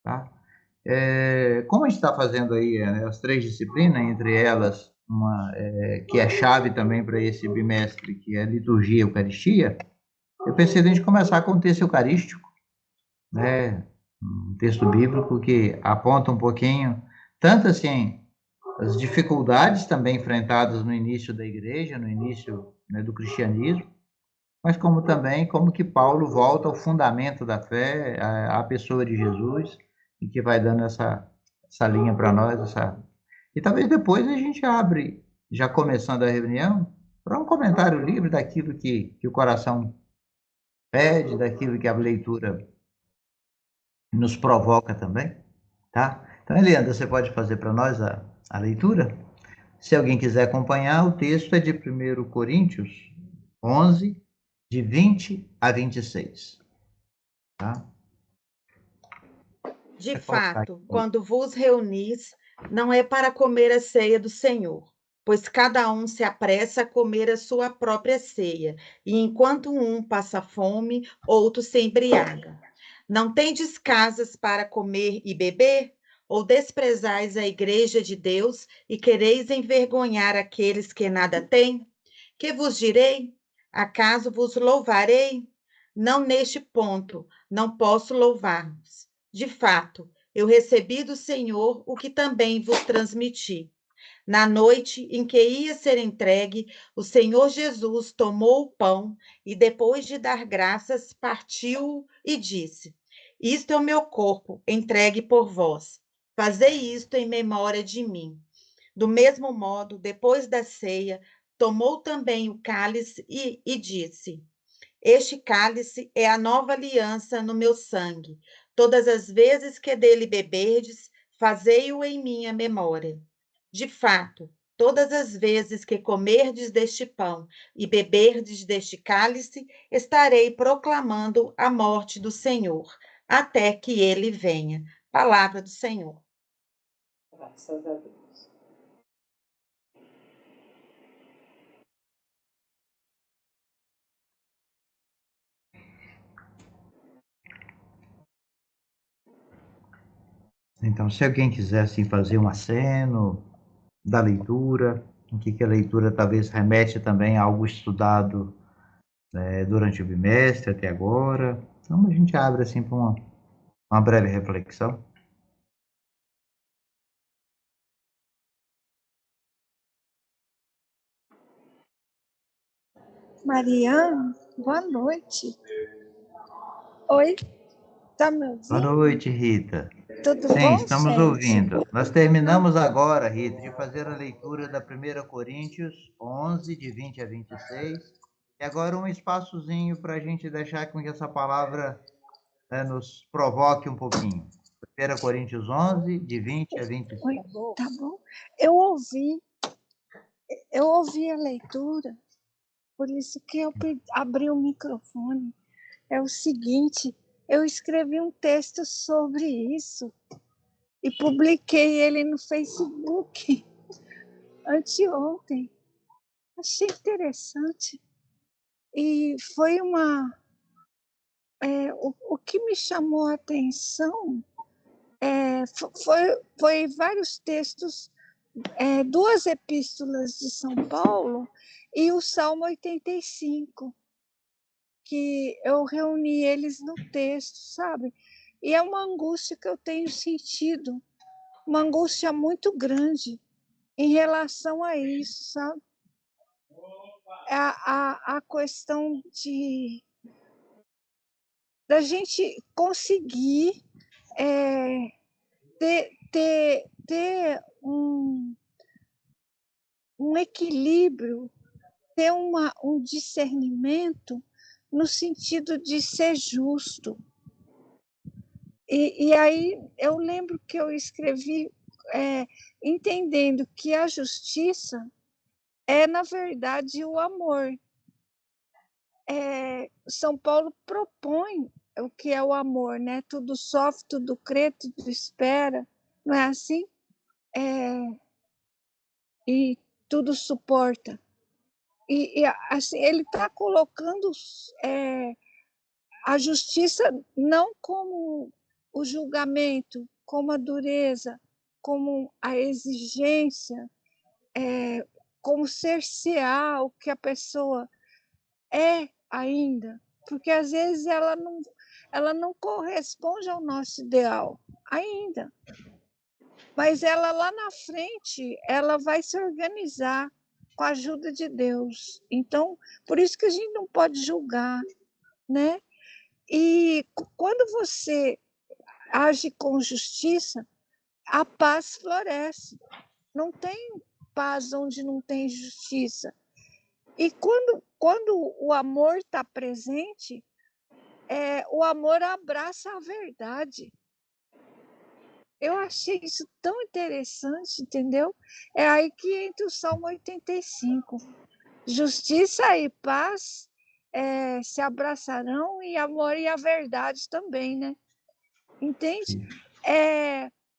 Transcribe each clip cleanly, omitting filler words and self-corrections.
tá? Como a gente está fazendo aí as 3 disciplinas, entre elas uma que é chave também para esse bimestre, que é a liturgia e Eucaristia, eu pensei em a gente começar com o texto eucarístico, né? Um texto bíblico que aponta um pouquinho, tanto assim, as dificuldades também enfrentadas no início da igreja, no início, né, do cristianismo, mas como também como que Paulo volta ao fundamento da fé, à pessoa de Jesus, e que vai dando essa linha para nós, e talvez depois a gente abre, já começando a reunião, para um comentário livre daquilo que o coração pede, daquilo que a leitura nos provoca também, tá? Então, Eliandra, você pode fazer para nós a leitura? Se alguém quiser acompanhar, o texto é de 1 Coríntios 11, de 20 a 26, tá? De Vai colocar fato, aqui. quando vos reunis, não é para comer a ceia do Senhor, pois cada um se apressa a comer a sua própria ceia, e enquanto um passa fome, outro se embriaga. Não tendes casas para comer e beber? Ou desprezais a igreja de Deus e quereis envergonhar aqueles que nada têm? Que vos direi? Acaso vos louvarei? Não neste ponto, não posso louvar-vos. De fato, eu recebi do Senhor o que também vos transmiti. Na noite em que ia ser entregue, o Senhor Jesus tomou o pão e, depois de dar graças, partiu e disse: Isto é o meu corpo, entregue por vós. Fazei isto em memória de mim. Do mesmo modo, depois da ceia, tomou também o cálice e disse: Este cálice é a nova aliança no meu sangue. Todas as vezes que dele beberdes, fazei-o em minha memória. De fato, todas as vezes que comerdes deste pão e beberdes deste cálice, estarei proclamando a morte do Senhor, até que ele venha. Palavra do Senhor. Graças a Deus. Então, se alguém quiser assim, fazer um aceno da leitura, o que a leitura talvez remete também a algo estudado durante o bimestre até agora, então a gente abre assim para uma breve reflexão. Mariana, boa noite. Oi, tá me ouvindo? Boa noite, Rita. Tudo Sim, bom, estamos gente? ouvindo. Nós terminamos agora, Rita, de fazer a leitura da 1 Coríntios 11, de 20 a 26. E agora um espaçozinho para a gente deixar com que essa palavra nos provoque um pouquinho. 1 Coríntios 11, de 20 a 26. Oi, tá bom. Eu ouvi a leitura, por isso que eu abri o microfone. É o seguinte, eu escrevi um texto sobre isso e publiquei ele no Facebook anteontem. Achei interessante. E foi o que me chamou a atenção foi vários textos, 2 epístolas de São Paulo e o Salmo 85, que eu reuni eles no texto, sabe? E é uma angústia que eu tenho sentido, uma angústia muito grande em relação a isso, sabe? A questão da gente conseguir ter um equilíbrio, ter um discernimento no sentido de ser justo. E aí eu lembro que eu escrevi entendendo que a justiça é, na verdade, o amor. São Paulo propõe o que é o amor, né? Tudo sofre, tudo crê, tudo espera, não é assim? E tudo suporta. E assim, ele está colocando a justiça não como o julgamento, como a dureza, como a exigência, como cercear o que a pessoa é ainda, porque às vezes ela não corresponde ao nosso ideal ainda, mas ela lá na frente, ela vai se organizar com a ajuda de Deus. Então, por isso que a gente não pode julgar, né? E quando você age com justiça, a paz floresce. Não tem paz onde não tem justiça. E quando o amor está presente, o amor abraça a verdade. Eu achei isso tão interessante, entendeu? É aí que entra o Salmo 85. Justiça e paz se abraçarão, e amor e a verdade também, né? Entende?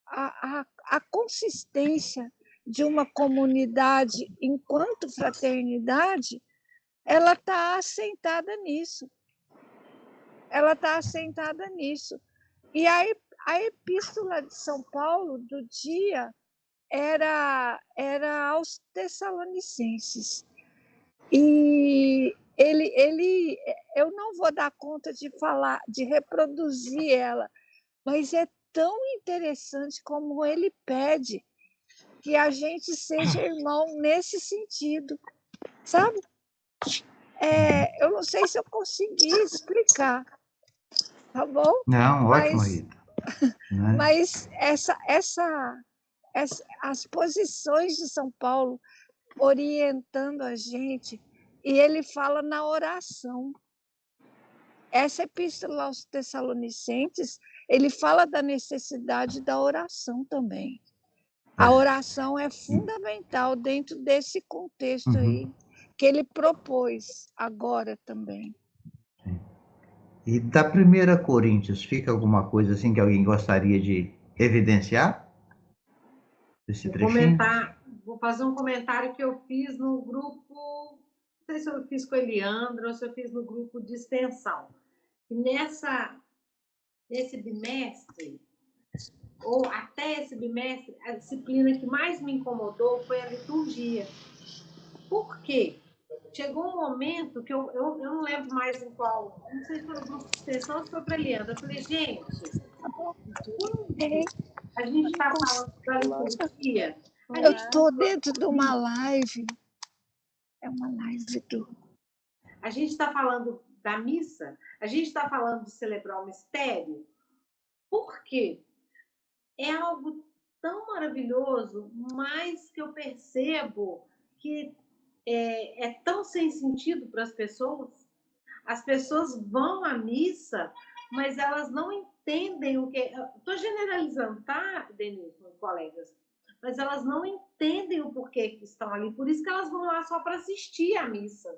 A consistência de uma comunidade enquanto fraternidade, ela está assentada nisso. Ela está assentada nisso. E a epístola de São Paulo do dia era aos Tessalonicenses. E eu não vou dar conta de falar, de reproduzir ela, mas é tão interessante como ele pede que a gente seja irmão nesse sentido, sabe? Eu não sei se eu consegui explicar, tá bom? Não, ótimo, Rita. Mas as posições de São Paulo orientando a gente, e ele fala na oração. Essa epístola aos Tessalonicenses, ele fala da necessidade da oração também. A oração é fundamental dentro desse contexto aí que ele propôs agora também. E da 1 Coríntios, fica alguma coisa assim que alguém gostaria de evidenciar? Esse trechinho? Vou fazer um comentário que eu fiz no grupo, não sei se eu fiz com o Eliandro ou se eu fiz no grupo de extensão. E nesse bimestre, ou até esse bimestre, a disciplina que mais me incomodou foi a liturgia. Por quê? Chegou um momento que eu não lembro mais em qual, não sei se foi o grupo de extensão ou se foi para a Eliandra. Eu falei, gente, a gente está falando da liturgia. Eu estou dentro de uma live. É uma live do... A gente está falando da missa, a gente está falando de celebrar o mistério. Por quê? É algo tão maravilhoso, mas que eu percebo que é tão sem sentido para as pessoas. As pessoas vão à missa, mas elas não entendem o que... Estou generalizando, tá, Denilson, colegas? Mas elas não entendem o porquê que estão ali. Por isso que elas vão lá só para assistir à missa.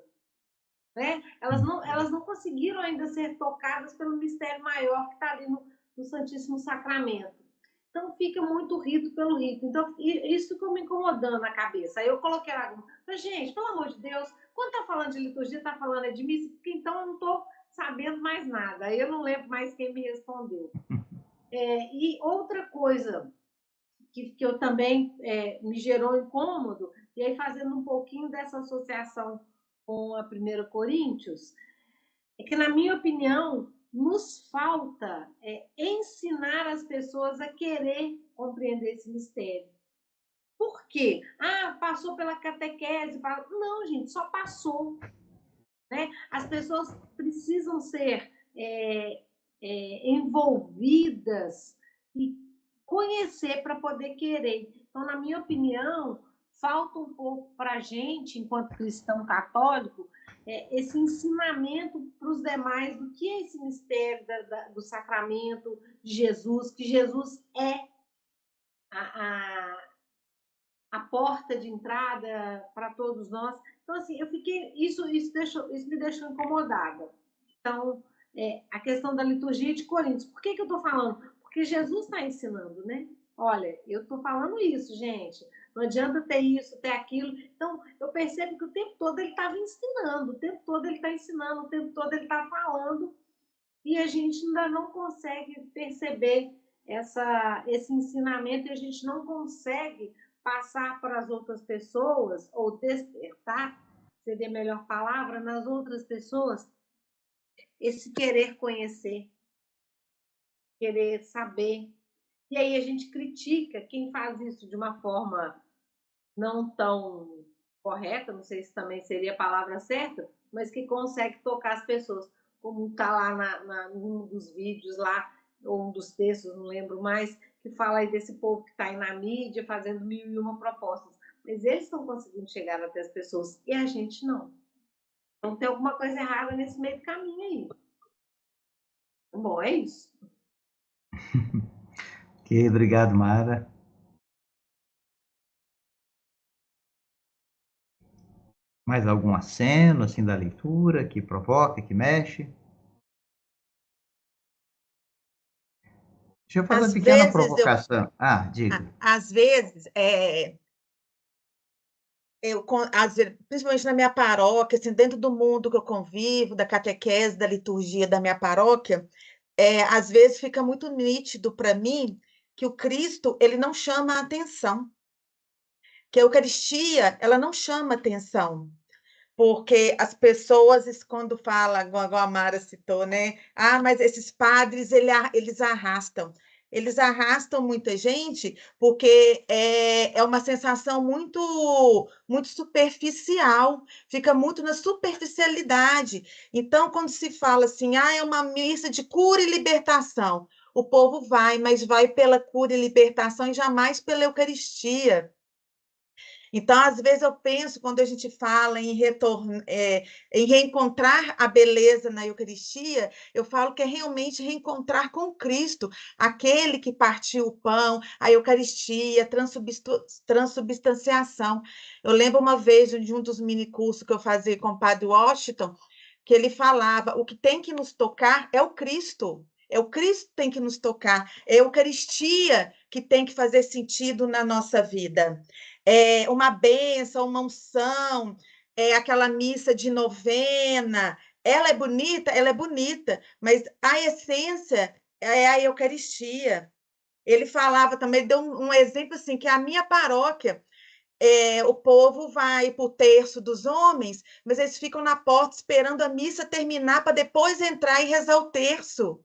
Né? Elas não conseguiram ainda ser tocadas pelo mistério maior que está ali no Santíssimo Sacramento. Então, fica muito rito pelo rito. Então, isso ficou me incomodando na cabeça. Aí eu coloquei lá, gente, pelo amor de Deus, quando está falando de liturgia, está falando de missa, porque então eu não estou sabendo mais nada. Aí eu não lembro mais quem me respondeu. E outra coisa que eu também me gerou incômodo, e aí fazendo um pouquinho dessa associação com a 1 Coríntios, é que, na minha opinião, nos falta ensinar as pessoas a querer compreender esse mistério. Por quê? Passou pela catequese. Não, gente, só passou. Né? As pessoas precisam ser envolvidas e conhecer para poder querer. Então, na minha opinião, falta um pouco para a gente, enquanto cristão católico, esse ensinamento para os demais do que é esse mistério do sacramento de Jesus, que Jesus é a porta de entrada para todos nós. Então, assim, eu fiquei... Isso me deixou incomodada. Então, a questão da liturgia de Coríntios. Por que eu estou falando? Porque Jesus está ensinando, né? Olha, eu estou falando isso, gente. Não adianta ter isso, ter aquilo. Então, eu percebo que o tempo todo ele estava ensinando, o tempo todo ele está ensinando, o tempo todo ele está falando. e a gente ainda não consegue perceber esse ensinamento e a gente não consegue passar para as outras pessoas, ou despertar, seria a melhor palavra, nas outras pessoas, esse querer conhecer, querer saber. E aí a gente critica quem faz isso de uma forma não tão correta, não sei se também seria a palavra certa, mas que consegue tocar as pessoas, como está lá num dos vídeos lá, ou um dos textos, não lembro mais, que fala aí desse povo que está aí na mídia fazendo mil e uma propostas. Mas eles estão conseguindo chegar até as pessoas e a gente não. Então tem alguma coisa errada nesse meio do caminho aí. Bom, é isso. Ok, obrigado, Mara. Mais algum aceno, assim, da leitura que provoca, que mexe? Deixa eu fazer uma Às pequena vezes provocação. Ah, diga. às vezes, principalmente na minha paróquia, assim, dentro do mundo que eu convivo, da catequese, da liturgia da minha paróquia, às vezes fica muito nítido para mim que o Cristo ele não chama a atenção, que a Eucaristia ela não chama a atenção. Porque as pessoas, quando falam, igual a Mara citou, né? Ah, mas esses padres, eles arrastam. Eles arrastam muita gente porque é uma sensação muito superficial, fica muito na superficialidade. Então, quando se fala assim, ah, é uma missa de cura e libertação, o povo vai, mas vai pela cura e libertação e jamais pela Eucaristia. Então, às vezes, eu penso, quando a gente fala em reencontrar a beleza na Eucaristia, eu falo que é realmente reencontrar com Cristo, aquele que partiu o pão, a Eucaristia, transubstanciação. Eu lembro uma vez de um dos minicursos que eu fazia com o Padre Washington, que ele falava: o que tem que nos tocar é o Cristo. É o Cristo que tem que nos tocar, é a Eucaristia que tem que fazer sentido na nossa vida. Uma bênção, uma unção, aquela missa de novena. Ela é bonita, mas a essência é a Eucaristia. Ele falava também, deu um exemplo assim, que a minha paróquia, o povo vai para o terço dos homens, mas eles ficam na porta esperando a missa terminar para depois entrar e rezar o terço.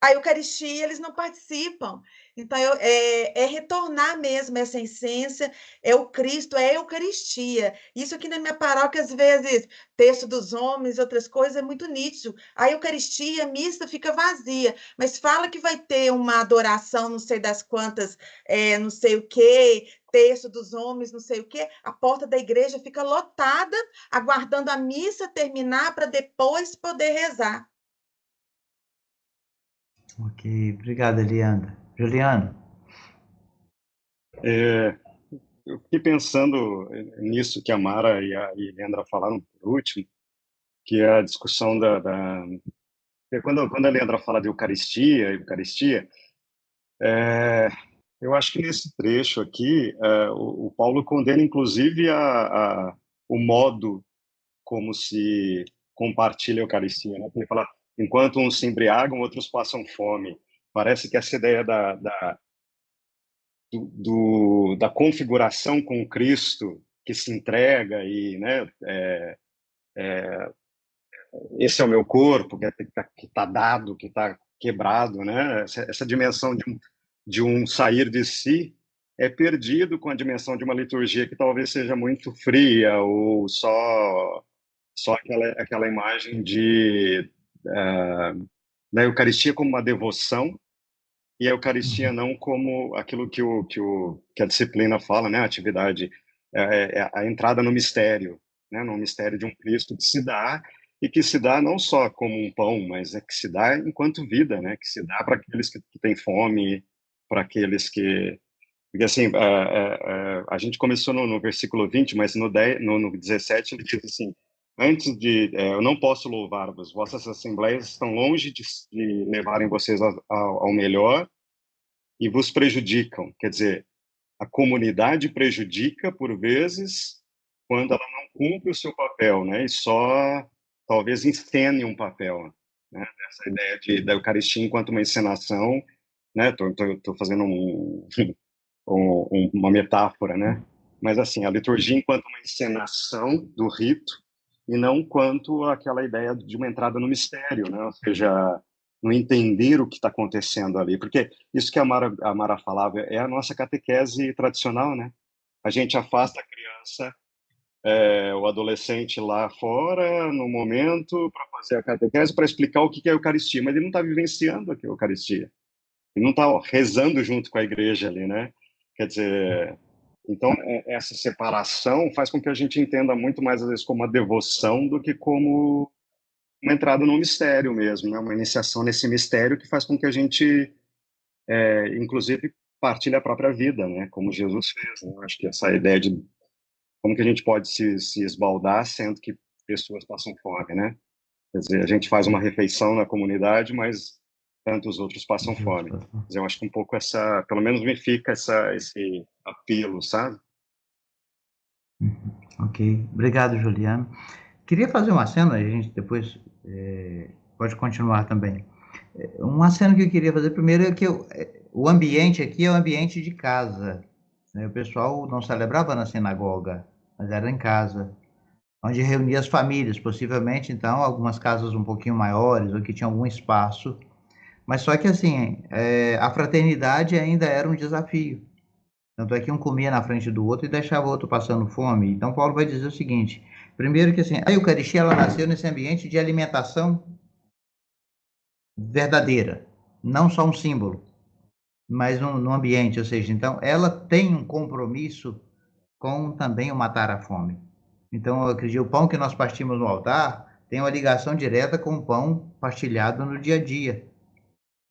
A Eucaristia, eles não participam. Então, é retornar mesmo essa essência, é o Cristo, é a Eucaristia. Isso aqui na minha paróquia, às vezes, texto dos homens, outras coisas, é muito nítido. A Eucaristia, a missa fica vazia, mas fala que vai ter uma adoração, não sei das quantas, não sei o quê, texto dos homens, não sei o quê, a porta da igreja fica lotada, aguardando a missa terminar para depois poder rezar. Ok, obrigado, Eliana. Juliano. Eu fiquei pensando nisso que a Mara e a Leandra falaram por último, que é a discussão quando a Leandra fala de Eucaristia, é, eu acho que nesse trecho aqui, o Paulo condena inclusive o modo como se compartilha a Eucaristia, né? Ele fala, enquanto uns se embriagam, outros passam fome. Parece que essa ideia da configuração com Cristo que se entrega e, né, esse é o meu corpo que está dado, que está quebrado, né? Essa dimensão de um sair de si é perdido com a dimensão de uma liturgia que talvez seja muito fria ou só aquela imagem da Eucaristia como uma devoção e a Eucaristia não como aquilo que a disciplina fala, né? A atividade, é a entrada no mistério, né? No mistério de um Cristo que se dá e que se dá não só como um pão, mas é que se dá enquanto vida, né? Que se dá para aqueles que têm fome, para aqueles que... Porque assim, a gente começou no versículo 20, mas no 17 ele diz assim, eu não posso louvar-vos, vossas assembleias estão longe de levarem vocês ao melhor e vos prejudicam. Quer dizer, a comunidade prejudica, por vezes, quando ela não cumpre o seu papel, né? E só, talvez, encene um papel. né? Essa ideia da Eucaristia enquanto uma encenação, né? Tô fazendo uma metáfora, né? Mas assim, a liturgia enquanto uma encenação do rito e não quanto aquela ideia de uma entrada no mistério, né? Ou seja, no entender o que está acontecendo ali, porque isso que a Mara falava é a nossa catequese tradicional, né? A gente afasta a criança, o adolescente lá fora, no momento, para fazer a catequese, para explicar o que é a Eucaristia, mas ele não está vivenciando a Eucaristia, ele não está rezando junto com a igreja ali, né? Quer dizer, então essa separação faz com que a gente entenda muito mais, às vezes, como uma devoção do que como uma entrada no mistério mesmo, né? Uma iniciação nesse mistério que faz com que a gente, inclusive, partilhe a própria vida, né? Como Jesus fez, né? Acho que essa ideia de como que a gente pode se esbaldar sendo que pessoas passam fome, né? Quer dizer, a gente faz uma refeição na comunidade, mas tantos outros passam fome. Mas eu acho que um pouco pelo menos me fica esse apelo, sabe? Ok, obrigado, Juliano. Queria fazer uma cena, a gente depois pode continuar também. Uma cena que eu queria fazer primeiro é que o ambiente aqui é o ambiente de casa, né? O pessoal não celebrava na sinagoga, mas era em casa, onde reunia as famílias, possivelmente, então, algumas casas um pouquinho maiores, ou que tinham algum espaço, mas só que, assim, a fraternidade ainda era um desafio. Tanto é que um comia na frente do outro e deixava o outro passando fome. Então, Paulo vai dizer o seguinte: primeiro, que assim, a Eucaristia ela nasceu nesse ambiente de alimentação verdadeira, não só um símbolo, mas no ambiente, ou seja, então, ela tem um compromisso com também o matar a fome. Então, eu acredito que o pão que nós partimos no altar tem uma ligação direta com o pão partilhado no dia a dia.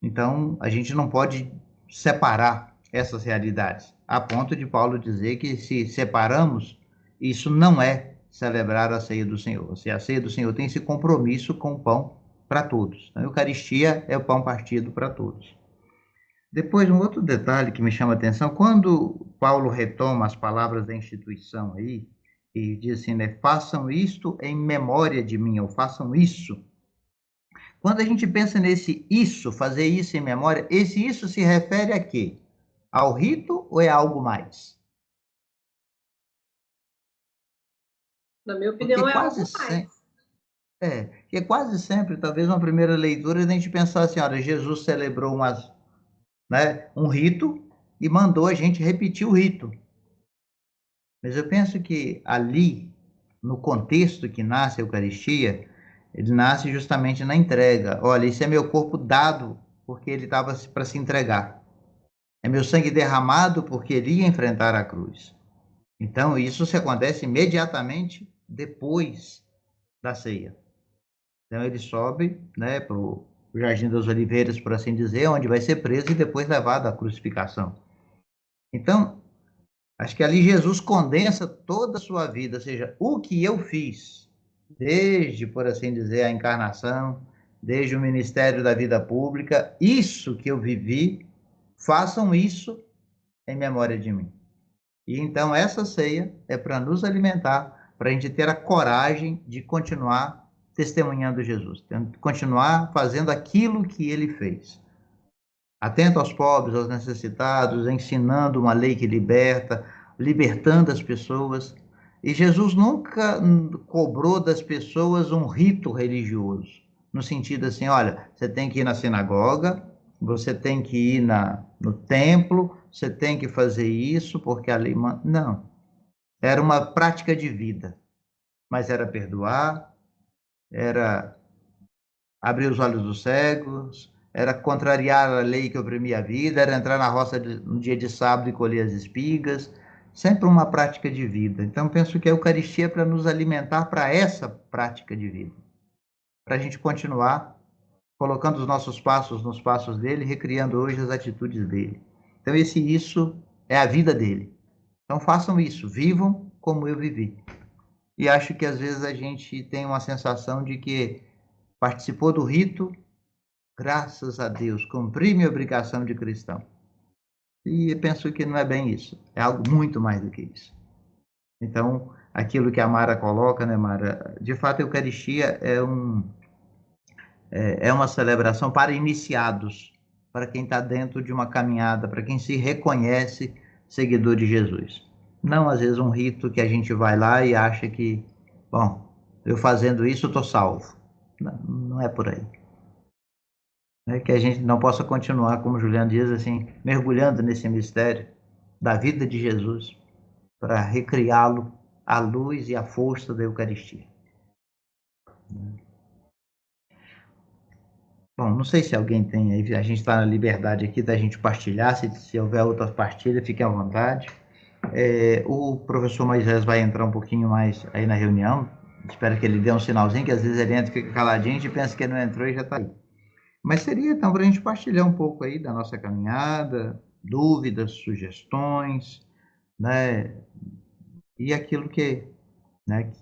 Então, a gente não pode separar essas realidades, a ponto de Paulo dizer que se separamos, isso não é celebrar a ceia do Senhor. Se a ceia do Senhor tem esse compromisso com o pão para todos. Então, a Eucaristia é o pão partido para todos. Depois, um outro detalhe que me chama a atenção, quando Paulo retoma as palavras da instituição aí, e diz assim, né, façam isto em memória de mim, ou façam isso. Quando a gente pensa nesse isso, fazer isso em memória, esse isso se refere a quê? Ao rito ou é algo mais? Na minha opinião, Porque é algo mais. porque quase sempre, talvez uma primeira leitura, a gente pensar assim, olha, Jesus celebrou um rito e mandou a gente repetir o rito. Mas eu penso que ali, no contexto que nasce a Eucaristia, ele nasce justamente na entrega. Olha, isso é meu corpo dado porque ele estava para se entregar. É meu sangue derramado porque ele ia enfrentar a cruz. Então, isso se acontece imediatamente depois da ceia. Então, ele sobe, né, para o Jardim das Oliveiras, por assim dizer, onde vai ser preso e depois levado à crucificação. Então, acho que ali Jesus condensa toda a sua vida, ou seja, o que eu fiz, desde, por assim dizer, a encarnação, desde o ministério da vida pública, isso que eu vivi, façam isso em memória de mim. E então essa ceia é para nos alimentar, para a gente ter a coragem de continuar testemunhando Jesus, continuar fazendo aquilo que ele fez. Atento aos pobres, aos necessitados, ensinando uma lei que liberta, libertando as pessoas. E Jesus nunca cobrou das pessoas um rito religioso, no sentido assim, olha, você tem que ir na sinagoga, você tem que ir no templo, você tem que fazer isso, porque a lei... Não. Era uma prática de vida, mas era perdoar, era abrir os olhos dos cegos, era contrariar a lei que oprimia a vida, era entrar na roça no dia de sábado e colher as espigas, sempre uma prática de vida. Então, penso que a Eucaristia é para nos alimentar para essa prática de vida, para a gente continuar colocando os nossos passos nos passos dele, recriando hoje as atitudes dele. Então, isso é a vida dele. Então, façam isso, vivam como eu vivi. E acho que às vezes a gente tem uma sensação de que participou do rito, graças a Deus, cumpri minha obrigação de cristão. E eu penso que não é bem isso, é algo muito mais do que isso. Então, aquilo que a Mara coloca, né, Mara? De fato, a Eucaristia é uma celebração para iniciados, para quem está dentro de uma caminhada, para quem se reconhece seguidor de Jesus. Não, às vezes, um rito que a gente vai lá e acha que, bom, eu fazendo isso eu estou salvo. Não, não é por aí. É que a gente não possa continuar, como Juliano diz, assim, mergulhando nesse mistério da vida de Jesus para recriá-lo à luz e à força da Eucaristia. Bom, não sei se alguém tem aí, a gente está na liberdade aqui da gente partilhar, se houver outras partilhas, fiquem à vontade. O professor Moisés vai entrar um pouquinho mais aí na reunião, espero que ele dê um sinalzinho, que às vezes ele entra e fica caladinho, a gente pensa que ele não entrou e já está aí. Mas seria então para a gente partilhar um pouco aí da nossa caminhada, dúvidas, sugestões, né? E aquilo que, né,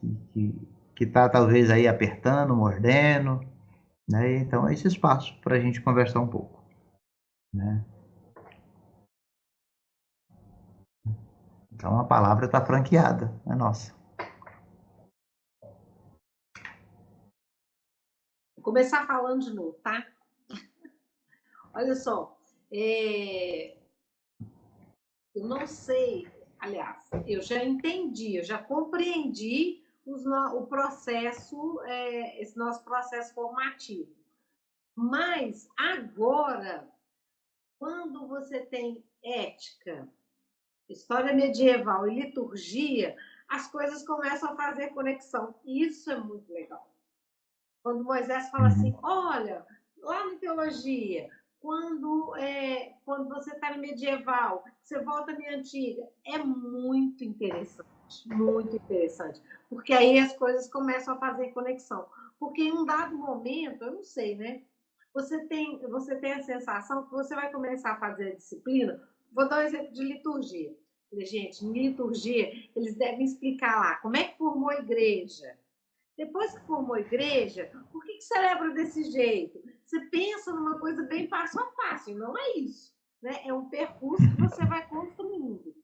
que está talvez aí apertando, mordendo, né? Então, esse espaço para a gente conversar um pouco, né? Então, a palavra está franqueada, é nossa. Vou começar falando de novo, tá? Olha só, eu não sei, aliás, eu já entendi, eu já compreendi o processo, esse nosso processo formativo. Mas agora, quando você tem ética, história medieval e liturgia, as coisas começam a fazer conexão. Isso é muito legal. Quando Moisés fala assim, olha, lá na teologia, quando você está no medieval, você volta na antiga, é muito interessante, porque aí as coisas começam a fazer conexão. Porque em um dado momento, eu não sei, né? Você tem a sensação que você vai começar a fazer a disciplina. Vou dar um exemplo de liturgia. Gente, em liturgia, eles devem explicar lá como é que formou a igreja. Depois que formou a igreja, por que celebra desse jeito? Você pensa numa coisa bem passo a passo, e não é isso. Né? É um percurso que você vai construindo.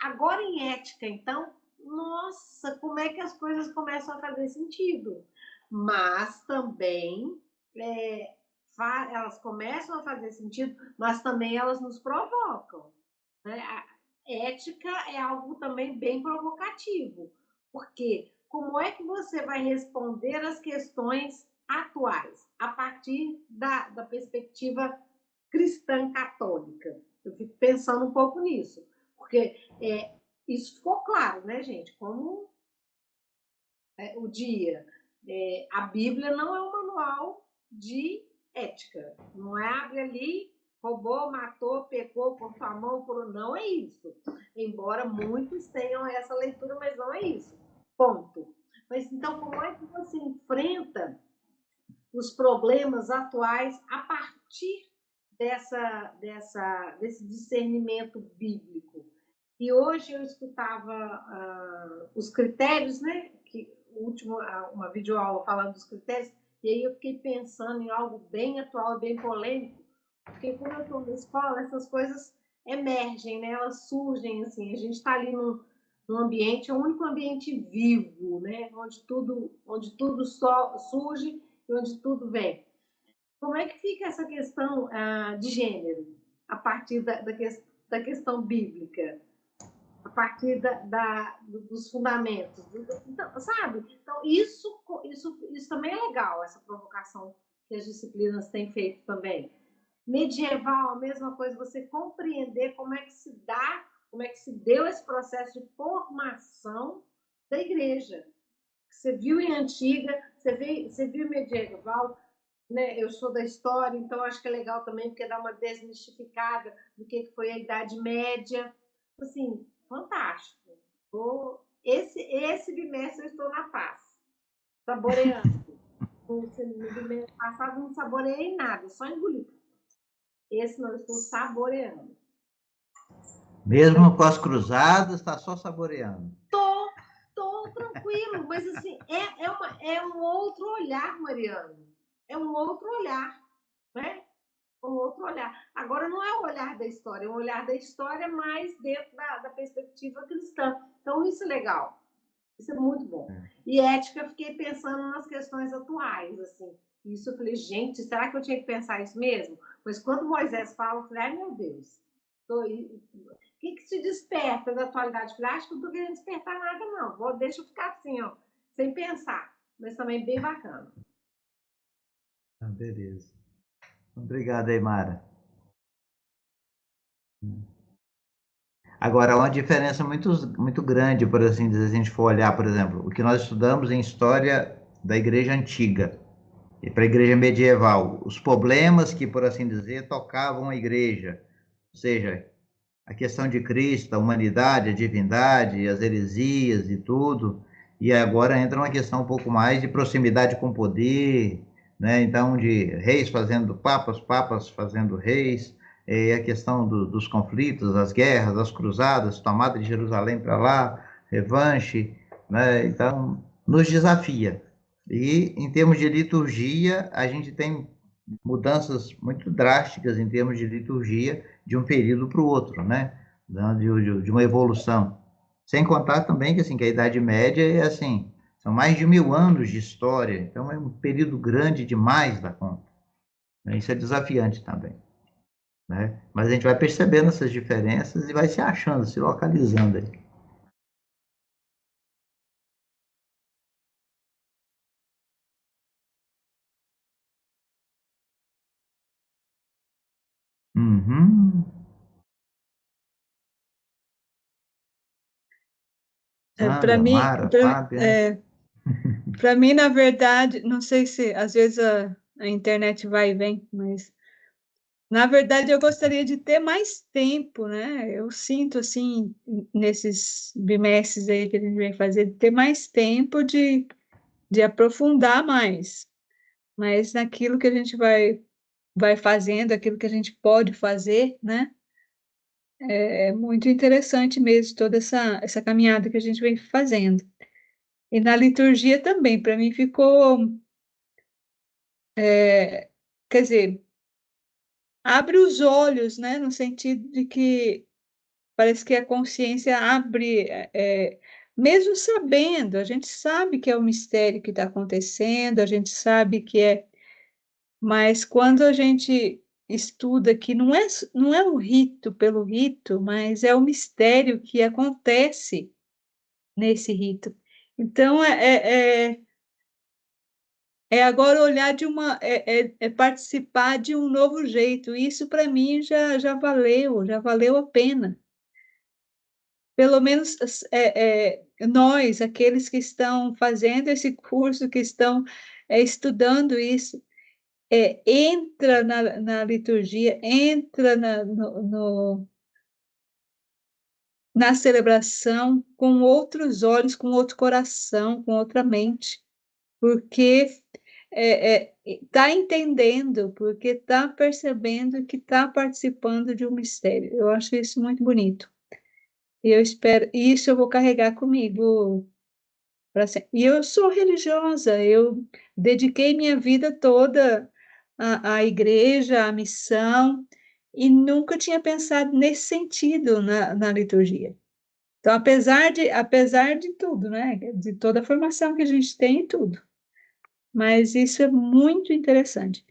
Agora, em ética, então, nossa, como é que as coisas começam a fazer sentido? Mas também elas começam a fazer sentido, mas também elas nos provocam. Né? A ética é algo também bem provocativo, porque como é que você vai responder às questões atuais a partir da perspectiva cristã católica? Eu fico pensando um pouco nisso, porque isso ficou claro, né, gente? Como o dia. A Bíblia não é um manual de ética. Não abre ali, roubou, matou, pecou, cortou a mão, não é isso. Embora muitos tenham essa leitura, mas não é isso. Ponto. Mas então, como é que você enfrenta os problemas atuais a partir desse discernimento bíblico? E hoje eu escutava os critérios, né? Uma videoaula falando dos critérios, e aí eu fiquei pensando em algo bem atual, bem polêmico, porque quando eu estou na escola, essas coisas emergem, né? Elas surgem, assim, a gente está ali num ambiente, é o único ambiente vivo, né? Onde tudo só surge e onde tudo vem. Como é que fica essa questão de gênero, a partir da questão bíblica? A partir dos fundamentos. Então, sabe? Então, isso também é legal, essa provocação que as disciplinas têm feito também. Medieval, a mesma coisa, você compreender como é que se deu esse processo de formação da igreja. Você viu em antiga, você viu medieval, né? Eu sou da história, então acho que é legal também, porque dá uma desmistificada do que foi a Idade Média. Assim, fantástico. Esse bimestre eu estou na paz, saboreando. No bimestre passado não saboreei nada, só engoli. Esse não, eu estou saboreando. Mesmo com as cruzadas, está só saboreando. Tô tranquilo, mas assim, é um outro olhar, Mariano. É um outro olhar, né? Um outro olhar. Agora, não é o olhar da história, é um olhar da história mais dentro da perspectiva cristã. Então, isso é legal. Isso é muito bom. E ética, eu fiquei pensando nas questões atuais, assim. Isso eu falei, gente, será que eu tinha que pensar isso mesmo? Pois quando Moisés fala, eu falei, ai meu Deus, o que se desperta da atualidade? Eu falei, acho que eu não estou querendo despertar nada, não. Deixa eu ficar assim, ó, sem pensar. Mas também bem bacana. Ah, beleza. Obrigado aí, Mara. Agora, há uma diferença muito grande, por assim dizer, se a gente for olhar, por exemplo, o que nós estudamos em história da Igreja Antiga e para a Igreja Medieval, os problemas que, por assim dizer, tocavam a Igreja, ou seja, a questão de Cristo, a humanidade, a divindade, as heresias e tudo, e agora entra uma questão um pouco mais de proximidade com o poder, né? Então, de reis fazendo papas, papas fazendo reis, a questão dos conflitos, as guerras, as cruzadas, tomada de Jerusalém para lá, revanche, né? Então, nos desafia. E em termos de liturgia, a gente tem mudanças muito drásticas em termos de liturgia de um período para o outro, né? De uma evolução. Sem contar também que, assim, que a Idade Média é assim, são mais de 1000 anos de história, então é um período grande demais da conta. Né? Isso é desafiante também. Né? Mas a gente vai percebendo essas diferenças e vai se achando, se localizando aí. Uhum. Para Sandra, mim, Mara, Fábia. para mim, na verdade, não sei se às vezes a internet vai e vem, mas na verdade eu gostaria de ter mais tempo, né? Eu sinto assim, nesses bimestres aí que a gente vem fazer, de ter mais tempo de aprofundar mais, mas naquilo que a gente vai fazendo, aquilo que a gente pode fazer, né? É muito interessante mesmo toda essa caminhada que a gente vem fazendo. E na liturgia também, para mim ficou, quer dizer, abre os olhos, né? No sentido de que parece que a consciência abre, mesmo sabendo, a gente sabe que é um mistério que está acontecendo, a gente sabe que é, mas quando a gente estuda que não é o rito pelo rito, mas é o mistério que acontece nesse rito. Então, é agora olhar é participar de um novo jeito. Isso para mim já valeu a pena. Pelo menos nós, aqueles que estão fazendo esse curso, que estão estudando isso, entra na liturgia, entra na celebração com outros olhos, com outro coração, com outra mente, porque está entendendo, porque está percebendo que está participando de um mistério. Eu acho isso muito bonito. E eu espero, isso eu vou carregar comigo para sempre. E eu sou religiosa, eu dediquei minha vida toda à igreja, à missão, e nunca tinha pensado nesse sentido na liturgia. Então, apesar de tudo, né, de toda a formação que a gente tem e tudo, mas isso é muito interessante.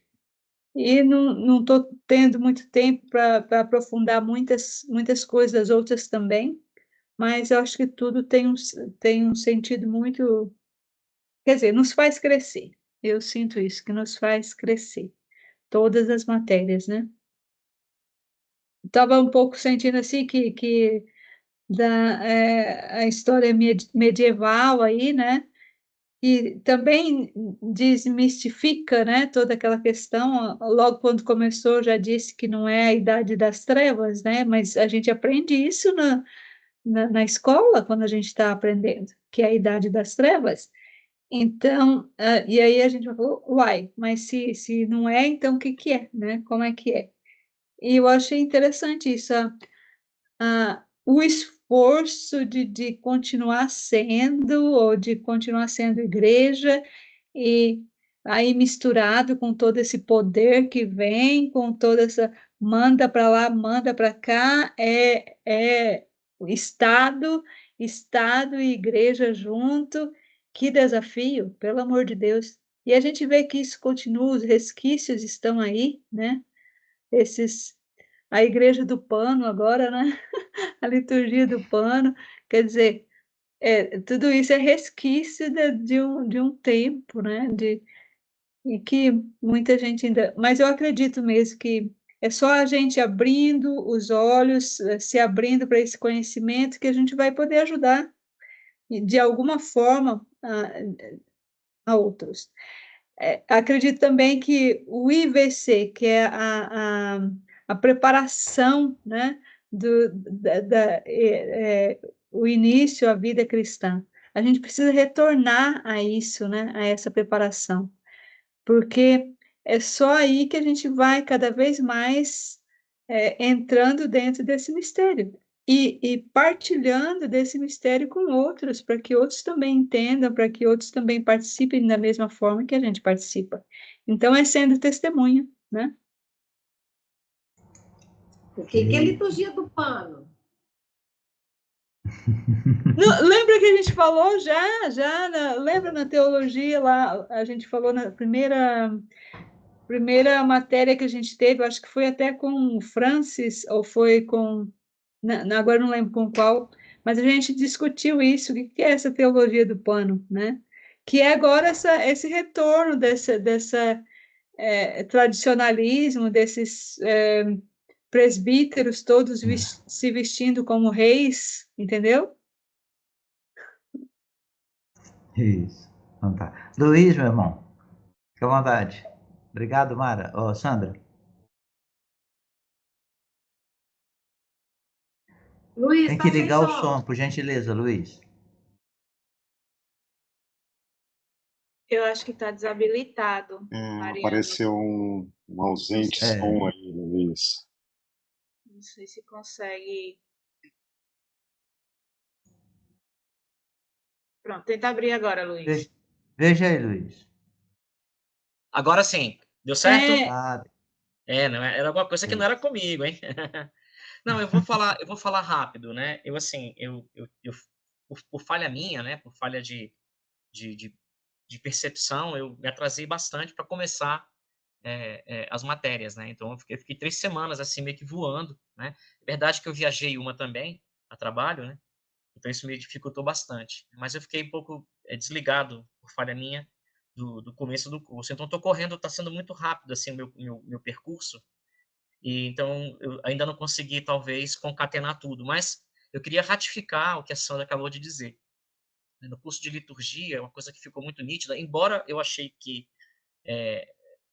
E não estou tendo muito tempo para aprofundar muitas coisas outras também, mas eu acho que tudo tem um sentido muito, quer dizer, nos faz crescer. Eu sinto isso, que nos faz crescer. Todas as matérias, né? Estava um pouco sentindo assim que a história medieval aí, né? E também desmistifica, né, toda aquela questão. Logo quando começou, já disse que não é a idade das trevas, né? Mas a gente aprende isso na escola, quando a gente está aprendendo, que é a idade das trevas. Então, e aí a gente falou, uai, mas se não é, então o que que é, né? Como é que é? E eu achei interessante isso, o esforço de continuar sendo, ou de continuar sendo igreja, e aí misturado com todo esse poder que vem, com toda essa manda para lá, manda para cá, o Estado e igreja junto. Que desafio, pelo amor de Deus. E a gente vê que isso continua, os resquícios estão aí, né? A igreja do pano agora, né? A liturgia do pano, quer dizer, tudo isso é resquício de um tempo, né? E que muita gente ainda... Mas eu acredito mesmo que é só a gente abrindo os olhos, se abrindo para esse conhecimento, que a gente vai poder ajudar, de alguma forma, a outros. Acredito também que o IVC, que é a preparação, né, o início à vida cristã, a gente precisa retornar a isso, né, a essa preparação, porque é só aí que a gente vai cada vez mais entrando dentro desse mistério e partilhando desse mistério com outros, para que outros também entendam, para que outros também participem da mesma forma que a gente participa. Então, é sendo testemunha, né? O que é liturgia do pano? Lembra que a gente falou lembra na teologia lá, a gente falou na primeira matéria que a gente teve, acho que foi até com o Francis, ou foi com... agora não lembro com qual, mas a gente discutiu isso, o que é essa teologia do pano, né? Que é agora esse retorno desse tradicionalismo, desses presbíteros todos se vestindo como reis, entendeu? Isso. Então tá. Luiz, meu irmão, fica à vontade. Obrigado, Mara. Ô, Sandra. Luiz, Tem tá que sem ligar o som. som, por gentileza, Luiz. Eu acho que está desabilitado, Mariana. Apareceu um ausente som aí, Luiz. Não sei se consegue. Pronto, tenta abrir agora, Luiz. Veja aí, Luiz. Agora sim, deu certo? Ah, Não, era alguma coisa que não era comigo, hein? Não, eu vou falar rápido, né? Por falha minha, né? Por falha de percepção, eu me atrasei bastante para começar as matérias, né? Então, eu fiquei 3 semanas assim, meio que voando, né? É verdade que eu viajei uma também, a trabalho, né? Então, isso me dificultou bastante. Mas eu fiquei um pouco desligado, por falha minha, do começo do curso. Então, estou correndo, está sendo muito rápido, assim, o meu percurso. E, então, eu ainda não consegui, talvez, concatenar tudo. Mas eu queria ratificar o que a Sandra acabou de dizer. No curso de liturgia, é uma coisa que ficou muito nítida, embora eu achei que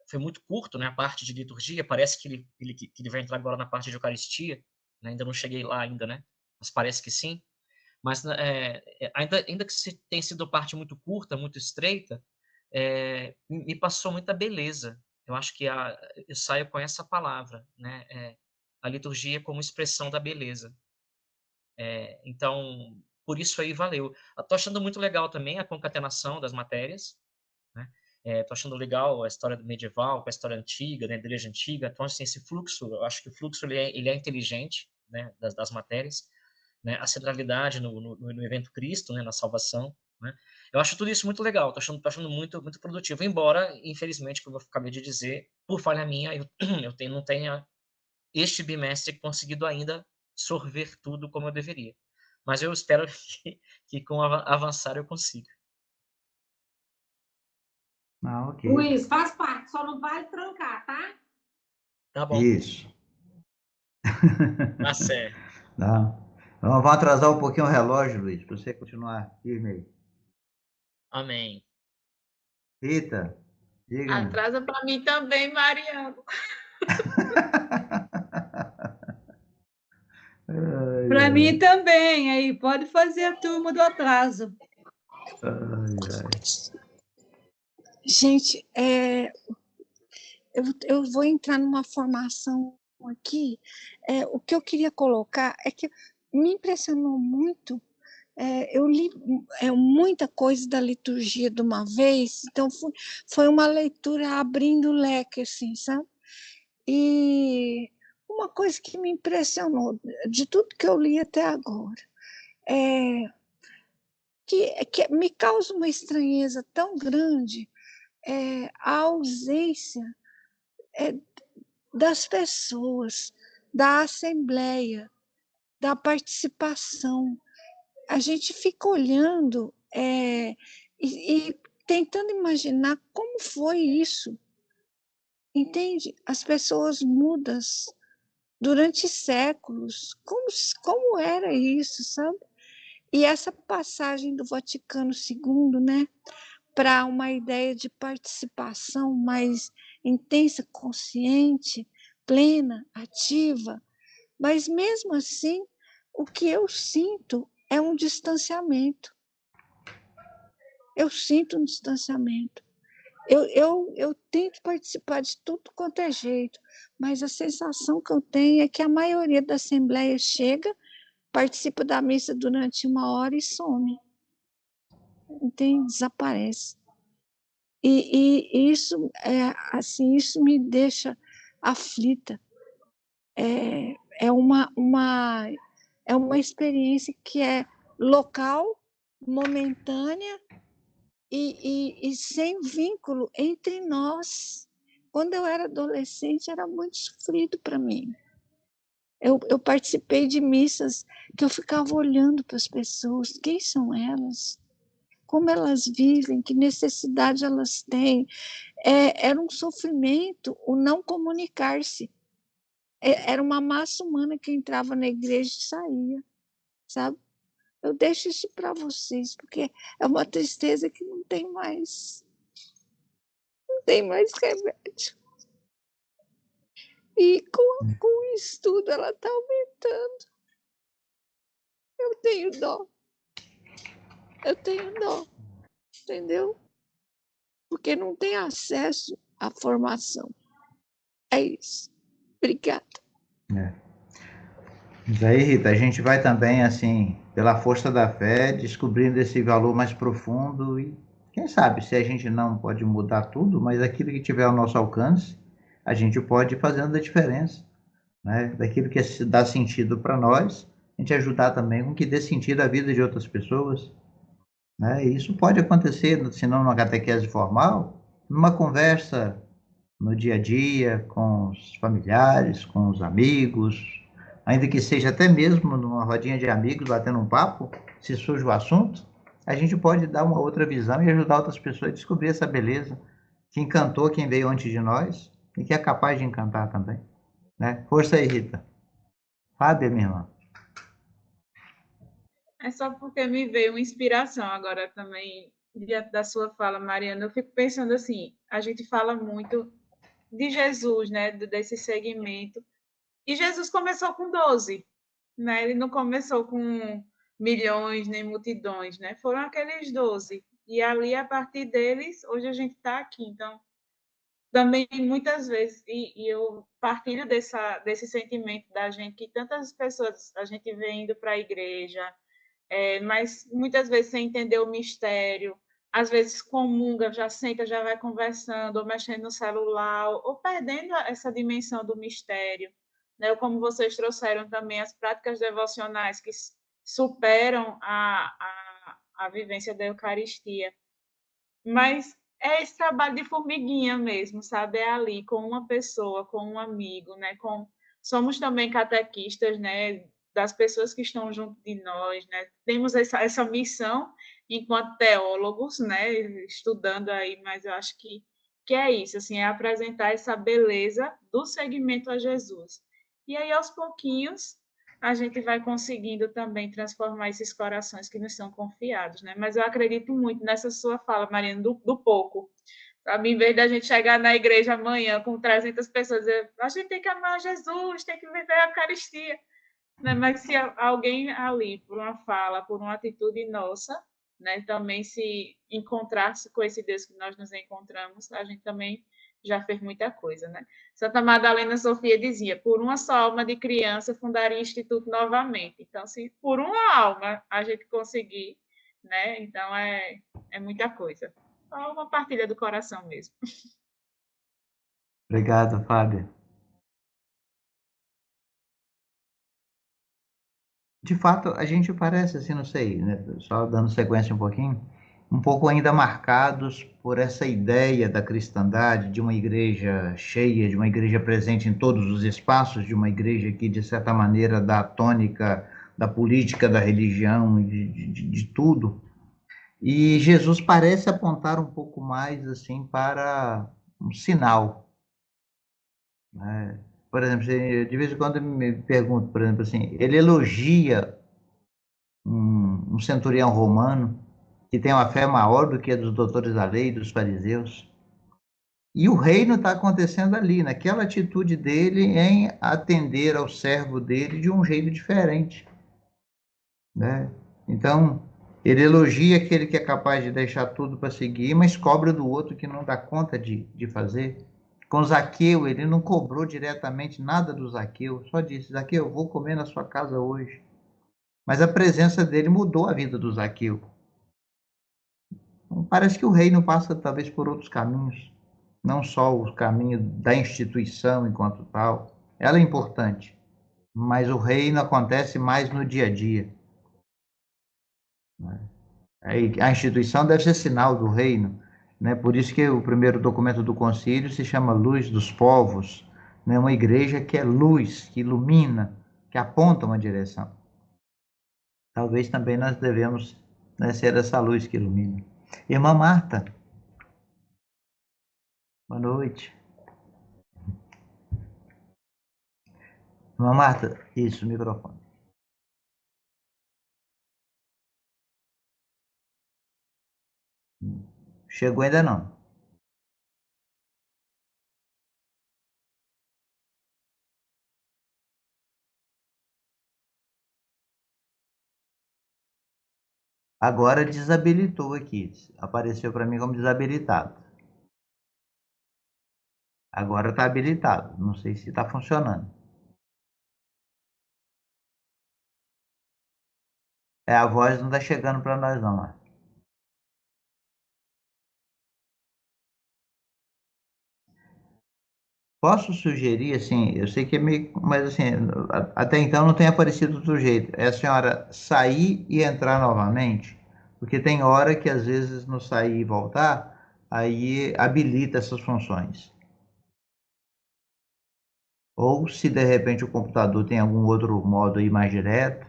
foi muito curto, né, a parte de liturgia, parece que ele vai entrar agora na parte de Eucaristia, né, ainda não cheguei lá ainda, né, mas parece que sim. Mas ainda que tenha sido parte muito curta, muito estreita, me passou muita beleza. Eu acho que eu saio com essa palavra, né, a liturgia como expressão da beleza. Então, por isso aí valeu. Estou achando muito legal também a concatenação das matérias, né? Tô achando legal a história medieval com a história antiga, né, da igreja antiga. Então, assim, esse fluxo, eu acho que o fluxo ele é inteligente, né, das matérias, né, a centralidade no evento Cristo, né, na salvação, né. Eu acho tudo isso muito legal, tô achando muito, muito produtivo, embora, infelizmente, como eu acabei de dizer, por falha minha, eu não tenha este bimestre conseguido ainda sorver tudo como eu deveria. Mas eu espero que com o avançar eu consiga. ok. Luiz, faz parte, só não vai trancar, tá? Tá bom. Isso. Tá certo. Não. Vamos atrasar um pouquinho o relógio, Luiz, para você continuar firme aí. Amém. Rita, diga-me. Atrasa para mim também, Mariano. Para mim também, aí pode fazer a turma do atraso. Gente, eu vou entrar numa formação aqui. O que eu queria colocar é que me impressionou muito. Eu li muita coisa da liturgia de uma vez, então foi uma leitura abrindo o leque, assim, sabe? E uma coisa que me impressionou, de tudo que eu li até agora, que me causa uma estranheza tão grande, a ausência das pessoas, da assembleia, da participação. A gente fica olhando e tentando imaginar como foi isso, entende? As pessoas mudas durante séculos, como era isso, sabe? E essa passagem do Vaticano II, né, para uma ideia de participação mais intensa, consciente, plena, ativa, mas mesmo assim, o que eu sinto é um distanciamento. Eu sinto um distanciamento. Eu tento participar de tudo quanto é jeito, mas a sensação que eu tenho é que a maioria da Assembleia chega, participa da missa durante 1 hora e some. Entende? Desaparece. E isso, isso me deixa aflita. É uma experiência que é local, momentânea e sem vínculo entre nós. Quando eu era adolescente, era muito sofrido para mim. Eu participei de missas que eu ficava olhando para as pessoas, quem são elas? Como elas vivem, que necessidade elas têm. Era um sofrimento o não comunicar-se. Era uma massa humana que entrava na igreja e saía, sabe? Eu deixo isso para vocês, porque é uma tristeza que não tem mais remédio. E com o estudo ela está aumentando. Eu tenho dó, entendeu? Porque não tem acesso à formação. É isso. Obrigada. Mas aí, Rita, a gente vai também, assim, pela força da fé, descobrindo esse valor mais profundo e, quem sabe, se a gente não pode mudar tudo, mas aquilo que tiver ao nosso alcance, a gente pode ir fazendo a diferença, né? Daquilo que dá sentido para nós, a gente ajudar também com que dê sentido à vida de outras pessoas, né? E isso pode acontecer, se não numa catequese formal, numa conversa no dia a dia, com os familiares, com os amigos, ainda que seja até mesmo numa rodinha de amigos, batendo um papo, se surge o assunto, a gente pode dar uma outra visão e ajudar outras pessoas a descobrir essa beleza que encantou quem veio antes de nós e que é capaz de encantar também, né? Força aí, Rita. Fábia, minha irmã. É só porque me veio uma inspiração agora também, diante da sua fala, Mariana. Eu fico pensando assim, a gente fala muito de Jesus, né, desse segmento. E Jesus começou com 12, né? Ele não começou com milhões nem multidões, né? Foram aqueles 12. E ali, a partir deles, hoje a gente está aqui. Então, também muitas vezes, e eu partilho desse sentimento da gente, que tantas pessoas a gente vê indo para a igreja, mas muitas vezes sem entender o mistério, às vezes comunga, já senta, já vai conversando, ou mexendo no celular, ou perdendo essa dimensão do mistério, né? Como vocês trouxeram também as práticas devocionais que superam a vivência da Eucaristia. Mas é esse trabalho de formiguinha mesmo, sabe? É ali com uma pessoa, com um amigo, né? Somos também catequistas, né? Das pessoas que estão junto de nós, né? Temos essa missão enquanto teólogos, né? Estudando aí, mas eu acho que é isso, assim, é apresentar essa beleza do seguimento a Jesus. E aí, aos pouquinhos, a gente vai conseguindo também transformar esses corações que nos são confiados, né? Mas eu acredito muito nessa sua fala, Mariana, do pouco. Sabe? Em vez da gente chegar na igreja amanhã com 300 pessoas, a gente tem que amar Jesus, tem que viver a Eucaristia. Né? Mas se alguém ali, por uma fala, por uma atitude nossa, né, também se encontrasse com esse Deus que nós nos encontramos, a gente também já fez muita coisa, né? Santa Madalena Sofia dizia, por uma só alma de criança fundaria instituto novamente. Então, se por uma alma a gente conseguir, né? Então é muita coisa. Só uma partilha do coração mesmo. Obrigado, Fábia. De fato, a gente parece assim, não sei, né? Só dando sequência um pouquinho, um pouco ainda marcados por essa ideia da cristandade, de uma igreja cheia, de uma igreja presente em todos os espaços, de uma igreja que, de certa maneira, dá a tônica da política, da religião, de tudo. E Jesus parece apontar um pouco mais assim para um sinal, né? Por exemplo, de vez em quando eu me pergunto, por exemplo, assim, ele elogia um centurião romano que tem uma fé maior do que a dos doutores da lei, dos fariseus. E o reino está acontecendo ali, naquela atitude dele em atender ao servo dele de um jeito diferente, né? Então, ele elogia aquele que é capaz de deixar tudo para seguir, mas cobra do outro que não dá conta de fazer. Com Zaqueu, ele não cobrou diretamente nada do Zaqueu, só disse: Zaqueu, eu vou comer na sua casa hoje. Mas a presença dele mudou a vida do Zaqueu. Então, parece que o reino passa talvez por outros caminhos, não só o caminho da instituição enquanto tal. Ela é importante, mas o reino acontece mais no dia a dia, né? A instituição deve ser sinal do reino, né? Por isso que o primeiro documento do concílio se chama Luz dos Povos, né? Uma igreja que é luz, que ilumina, que aponta uma direção. Talvez também nós devemos, né, ser essa luz que ilumina. Irmã Marta, boa noite. Irmã Marta, isso, microfone. Chegou ainda não. Agora desabilitou aqui. Apareceu para mim como desabilitado. Agora está habilitado. Não sei se está funcionando. A voz não está chegando para nós não, Marta. Posso sugerir, assim, eu sei que é meio, mas assim, até então não tem aparecido outro jeito. É a senhora sair e entrar novamente, porque tem hora que às vezes no sair e voltar, aí habilita essas funções. Ou se de repente o computador tem algum outro modo aí mais direto.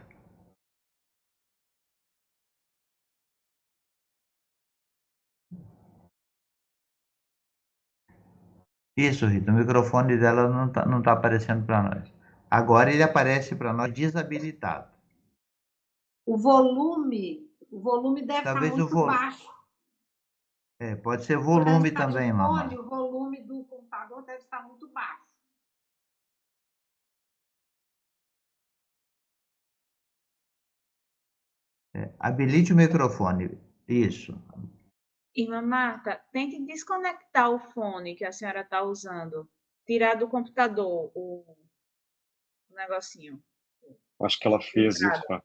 Isso, Rita, o microfone dela não tá aparecendo para nós. Agora ele aparece para nós desabilitado. O volume deve estar Talvez o muito baixo. pode ser Quando volume está de também, mamãe. fone, o volume do computador deve estar muito baixo. Habilite o microfone. Isso. Irmã Marta, tente desconectar o fone que a senhora está usando. Tirar do computador o negocinho. Acho que ela fez isso. Tá?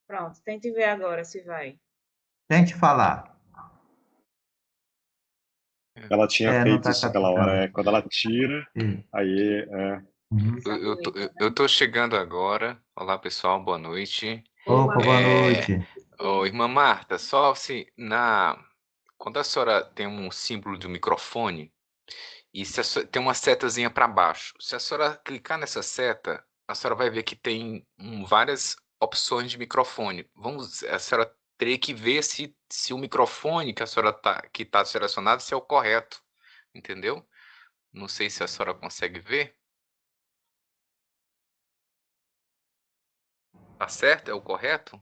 Pronto, tente ver agora se vai. Tente falar. Ela tinha não feito tá isso aquela captando. hora. Quando ela tira, aí... Uhum. Eu tô chegando agora. Olá, pessoal, boa noite. Opa, boa noite. Irmã Marta, só assim, quando a senhora tem um símbolo de um microfone, e tem uma setazinha para baixo, se a senhora clicar nessa seta, a senhora vai ver que tem várias opções de microfone. A senhora teria que ver se o microfone que a senhora que está selecionado se é o correto, entendeu? Não sei se a senhora consegue ver. Tá certo? É o correto?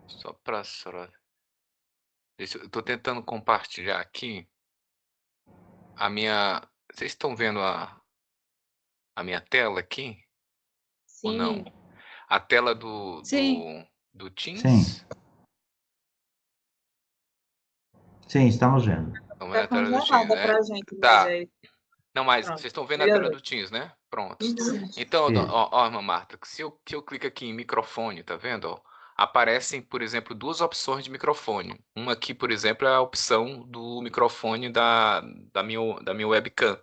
Só para a senhora. Eu estou tentando compartilhar aqui a minha. Vocês estão vendo a minha tela aqui? Ou não? Sim. A tela do Teams? Sim. Sim, estamos vendo. Estão vendo a Está tela do Teams, congelada né? para a gente. Tá. Moisés. Não, mas Pronto. vocês estão vendo a Melhorou. tela do Teams, né? Pronto. Uhum. Então, Isso. ó, irmã Marta, se eu clico aqui em microfone, tá vendo? Ó, aparecem, por exemplo, duas opções de microfone. Uma aqui, por exemplo, é a opção do microfone da minha webcam.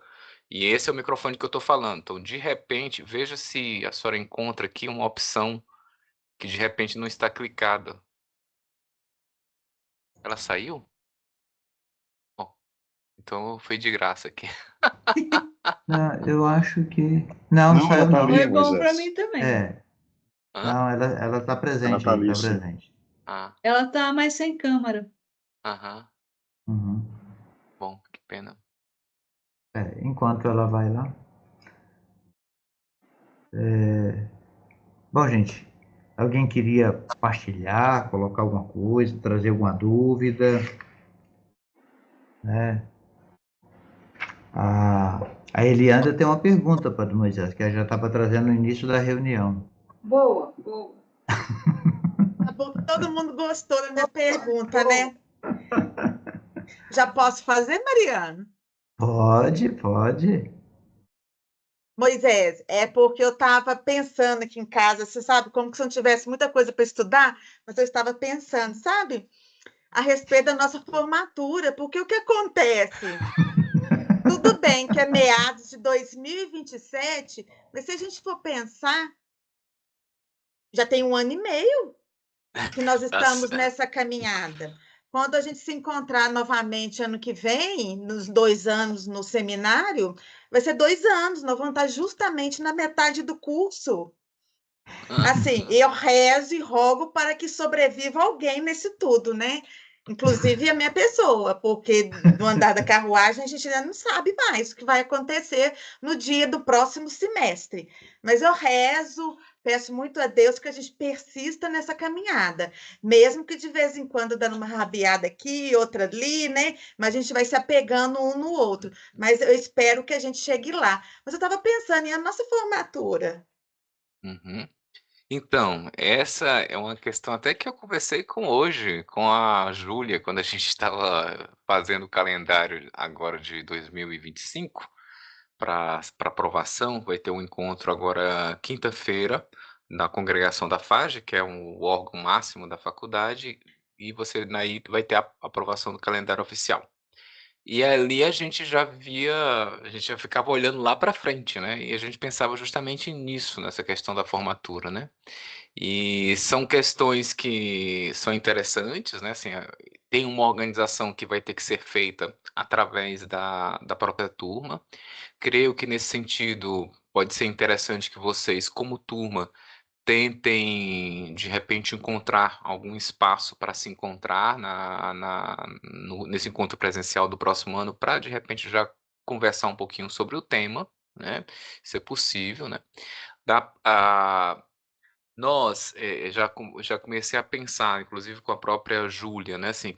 E esse é o microfone que eu estou falando. Então, de repente, veja se a senhora encontra aqui uma opção que de repente não está clicada. Ela saiu? Bom, então foi de graça aqui. Não, eu acho que. Não, não Não, saiu, ela tá não. ali, Foi bom para Moisés. mim também. É, Hã? não, ela tá Ela presente tá aí, ali, tá sim. presente. Ah, Ela tá mais sem câmera. aham. Uhum. Bom, que pena. Enquanto ela vai lá. Bom, gente, alguém queria partilhar, colocar alguma coisa, trazer alguma dúvida, né? A Elianda tem uma pergunta para o Moisés, que ela já estava trazendo no início da reunião. Boa, boa. Tá bom que todo mundo gostou da minha pergunta, né? Já posso fazer, Mariana? Pode, pode. Moisés, é porque eu estava pensando aqui em casa, você sabe, como se eu não tivesse muita coisa para estudar, mas eu estava pensando, sabe, a respeito da nossa formatura, porque o que acontece? Tudo bem que é meados de 2027, mas se a gente for pensar, já tem 1 ano e meio que nós Tá estamos certo. nessa caminhada. Quando a gente se encontrar novamente ano que vem, nos 2 anos no seminário, vai ser 2 anos, nós vamos estar justamente na metade do curso. Assim, eu rezo e rogo para que sobreviva alguém nesse tudo, né? Inclusive a minha pessoa, porque no andar da carruagem a gente ainda não sabe mais o que vai acontecer no dia do próximo semestre. Mas eu rezo, peço muito a Deus que a gente persista nessa caminhada, mesmo que de vez em quando dando uma rabiada aqui, outra ali, né? Mas a gente vai se apegando um no outro. Mas eu espero que a gente chegue lá. Mas eu estava pensando em a nossa formatura. Uhum. Então, essa é uma questão até que eu conversei com hoje, com a Júlia, quando a gente estava fazendo o calendário agora de 2025 para aprovação. Vai ter um encontro agora quinta-feira na congregação da FAGE, que é o órgão máximo da faculdade, e você aí vai ter a aprovação do calendário oficial. E ali a gente já ficava olhando lá para frente, né? E a gente pensava justamente nisso, nessa questão da formatura, né? E são questões que são interessantes, né? Assim, tem uma organização que vai ter que ser feita através da própria turma. Creio que nesse sentido pode ser interessante que vocês, como turma, tentem de repente encontrar algum espaço para se encontrar nesse encontro presencial do próximo ano, para de repente já conversar um pouquinho sobre o tema, né? Se é possível, né? Dá, nós, já comecei a pensar, inclusive com a própria Júlia, né, assim,